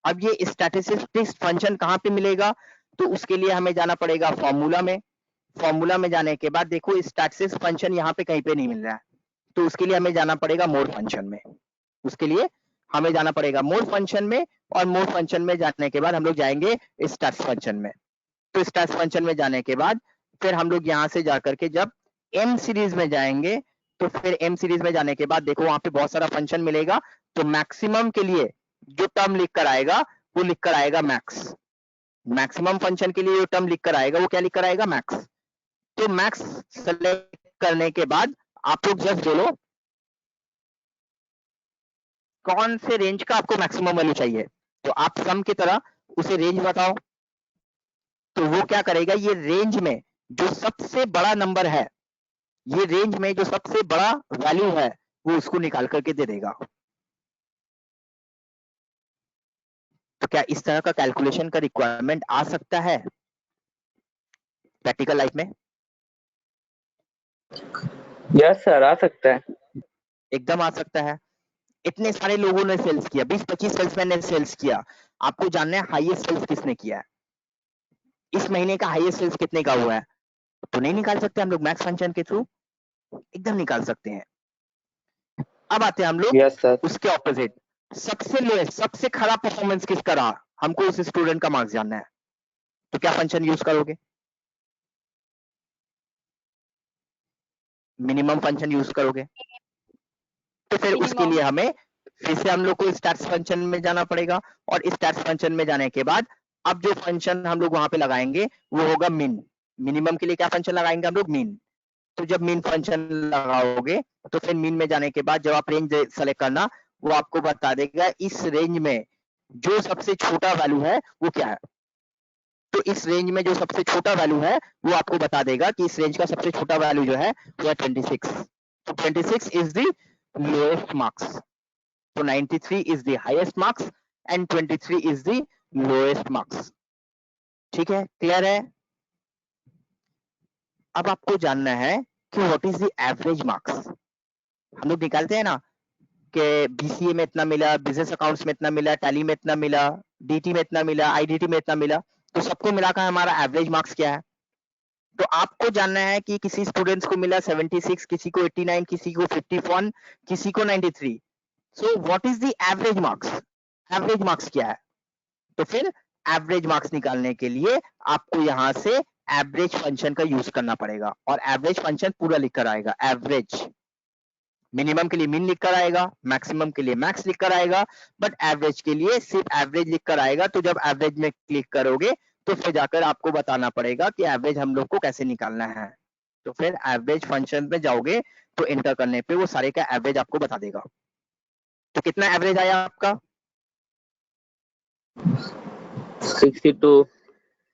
अब ये स्टैटिस्टिक्स फंक्शन कहाँ पे मिलेगा? तो उसके लिए हमें जाना पड़ेगा फॉर्मूला में। फॉर्मूला में जाने के बाद देखो स्टैटिस्टिक्स फंक्शन यहाँ पे कहीं पे नहीं मिल रहा है, तो उसके लिए हमें जाना पड़ेगा मोड फंक्शन में। उसके लिए हमें जाना पड़ेगा मोड फंक्शन में, और मोड फंक्शन में जाने के बाद हम लोग जाएंगे स्टैट्स फंक्शन में। तो स्टैट्स फंक्शन में जाने के बाद फिर हम लोग यहाँ से जाकर के जब एम सीरीज में जाएंगे, तो फिर एम सीरीज में जाने के बाद देखो वहां पे बहुत सारा फंक्शन मिलेगा। तो मैक्सिमम के लिए जो टर्म लिख कर आएगा वो लिख कर आएगा मैक्स। मैक्सिमम फंक्शन के लिए जो टर्म लिख कर आएगा वो क्या लिख कर आएगा? मैक्स। तो मैक्स सेलेक्ट करने के बाद आप लोग जस्ट बोलो कौन से रेंज का आपको मैक्सिमम वैल्यू चाहिए। तो आप सम की तरह उसे रेंज बताओ। तो वो क्या करेगा, ये रेंज में जो सबसे बड़ा नंबर है, ये रेंज में जो सबसे बड़ा वैल्यू है वो उसको निकाल करके दे देगा। तो क्या इस तरह का कैलकुलेशन का रिक्वायरमेंट आ सकता है प्रैक्टिकल लाइफ में? यस सर, आ सकता है। एकदम आ सकता है। इतने सारे लोगों ने सेल्स किया, 20-25 सेल्समैन ने सेल्स किया, आपको जानना है हाईएस्ट सेल्स किसने किया है, इस महीने का हाईएस्ट सेल्स कितने का हुआ है? तो नहीं निकाल सकते हम लोग मैक्स फंक्शन के थ्रू? एकदम निकाल सकते हैं। अब आते हैं हम लोग यस सर। उसके ऑपोजिट, सबसे लोएस्ट, सबसे खराब परफॉर्मेंस किसका रहा, हमको उस स्टूडेंट का मार्क्स जानना है। तो क्या फंक्शन यूज करोगे? मिनिमम फंक्शन यूज करोगे। तो फिर उसके लिए हमें फिर से हम लोग को स्टैट्स फंक्शन में जाना पड़ेगा, और स्टैट्स फंक्शन में जाने के बाद अब जो फंक्शन हम लोग वहां पे लगाएंगे वो होगा मिन। मिनिमम के लिए क्या फंक्शन लगाएंगे हम लोग? मीन। तो जब मीन फंक्शन लगाओगे तो फिर मीन में जाने के बाद जब आप रेंज सेलेक्ट करना, वो आपको बता देगा इस रेंज में जो सबसे छोटा वैल्यू है वो क्या है। तो इस रेंज में जो सबसे छोटा वैल्यू है वो आपको बता देगा कि इस रेंज का सबसे छोटा वैल्यू जो है वो है 26। तो 26 इज द लोएस्ट मार्क्स। तो 93 is the highest marks and 23 is the lowest marks. ठीक है, क्लियर है? अब आपको जानना है कि what is the average marks. हम लोग निकालते हैं ना कि बीसीए में इतना मिला, बिजनेस अकाउंट्स में इतना मिला, टैली में इतना मिला, डीटी में इतना मिला, आईडीटी में इतना मिला, तो सबको मिलाकर हमारा एवरेज मार्क्स क्या है। तो आपको जानना है कि किसी स्टूडेंट्स को मिला 76, किसी को 89, किसी को 51, किसी को 93। So what is the average marks? Average marks क्या है? तो फिर एवरेज मार्क्स निकालने के लिए आपको यहां से एवरेज फंक्शन का यूज करना पड़ेगा, और एवरेज फंक्शन पूरा लिखकर आएगा। एवरेज मिनिमम के लिए मिन लिख कर आएगा, मैक्सिमम के लिए मैक्स लिख कर आएगा, बट एवरेज के लिए सिर्फ एवरेज लिख कर आएगा। तो जब एवरेज में क्लिक करोगे तो फिर जाकर आपको बताना पड़ेगा कि एवरेज हम लोग को कैसे निकालना है। तो फिर एवरेज फंक्शन में जाओगे तो एंटर करने पे वो सारे का एवरेज आपको बता देगा। तो कितना एवरेज आया आपका? 62.30।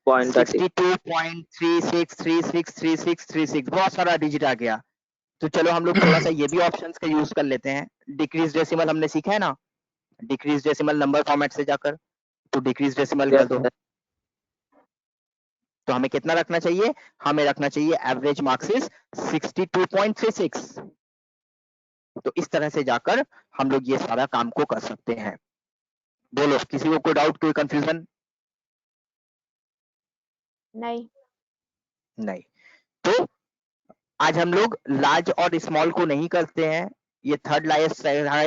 62.36363636, बहुत सारा डिजिट आ गया। तो चलो हम लोग थोड़ा सा ये भी ऑप्शंस का यूज कर लेते हैं। डिक्रीज डेसिमल हमने सीखा है ना, डिक्रीज डेसिमल नंबर फॉर्मेट से जाकर, तो डिक्रीज डेसिमल कर यस दो। सर। तो हमें कितना रखना चाहिए? हमें रखना चाहिए एवरेज मार्क्स इज 62.36। तो इस तरह से जाकर हम लोग ये सारा काम को कर सकते हैं। बोलो, किसी को कोई डाउट, कोई कंफ्यूजन? नहीं। नहीं। तो आज हम लोग लार्ज और स्मॉल को नहीं करते हैं, ये थर्ड लाइस्ट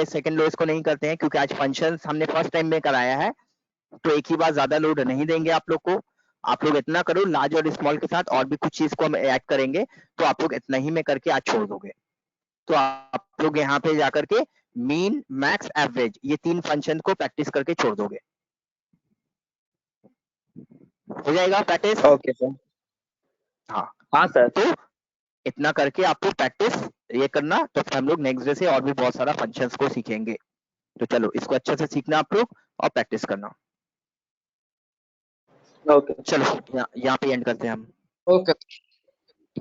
सेकंड लोएस्ट को नहीं करते हैं, क्योंकि आज फंक्शंस हमने फर्स्ट टाइम में कराया है, तो एक ही बार ज्यादा लोड नहीं देंगे आप लोग को। आप लोग इतना करो, लार्ज और स्मॉल के साथ और भी कुछ चीज को हम ऐड करेंगे, तो आप लोग इतना ही में करके आज छोड़ दोगे। तो आप लोग यहाँ पे जाकर के मीन, मैक्स, एवरेज, ये तीन फंक्शन को प्रैक्टिस करके छोड़ दोगे। हो जाएगा प्रैक्टिस? Okay sir. हाँ हाँ सर। तो इतना करके आपको प्रैक्टिस ये करना, तो फिर हम लोग नेक्स्ट डे से और भी बहुत सारा फंक्शंस को सीखेंगे। तो चलो इसको अच्छे से सीखना आप लोग और प्रैक्टिस करना। ओके। चलो यहाँ पे एंड करते हैं हम। ओके।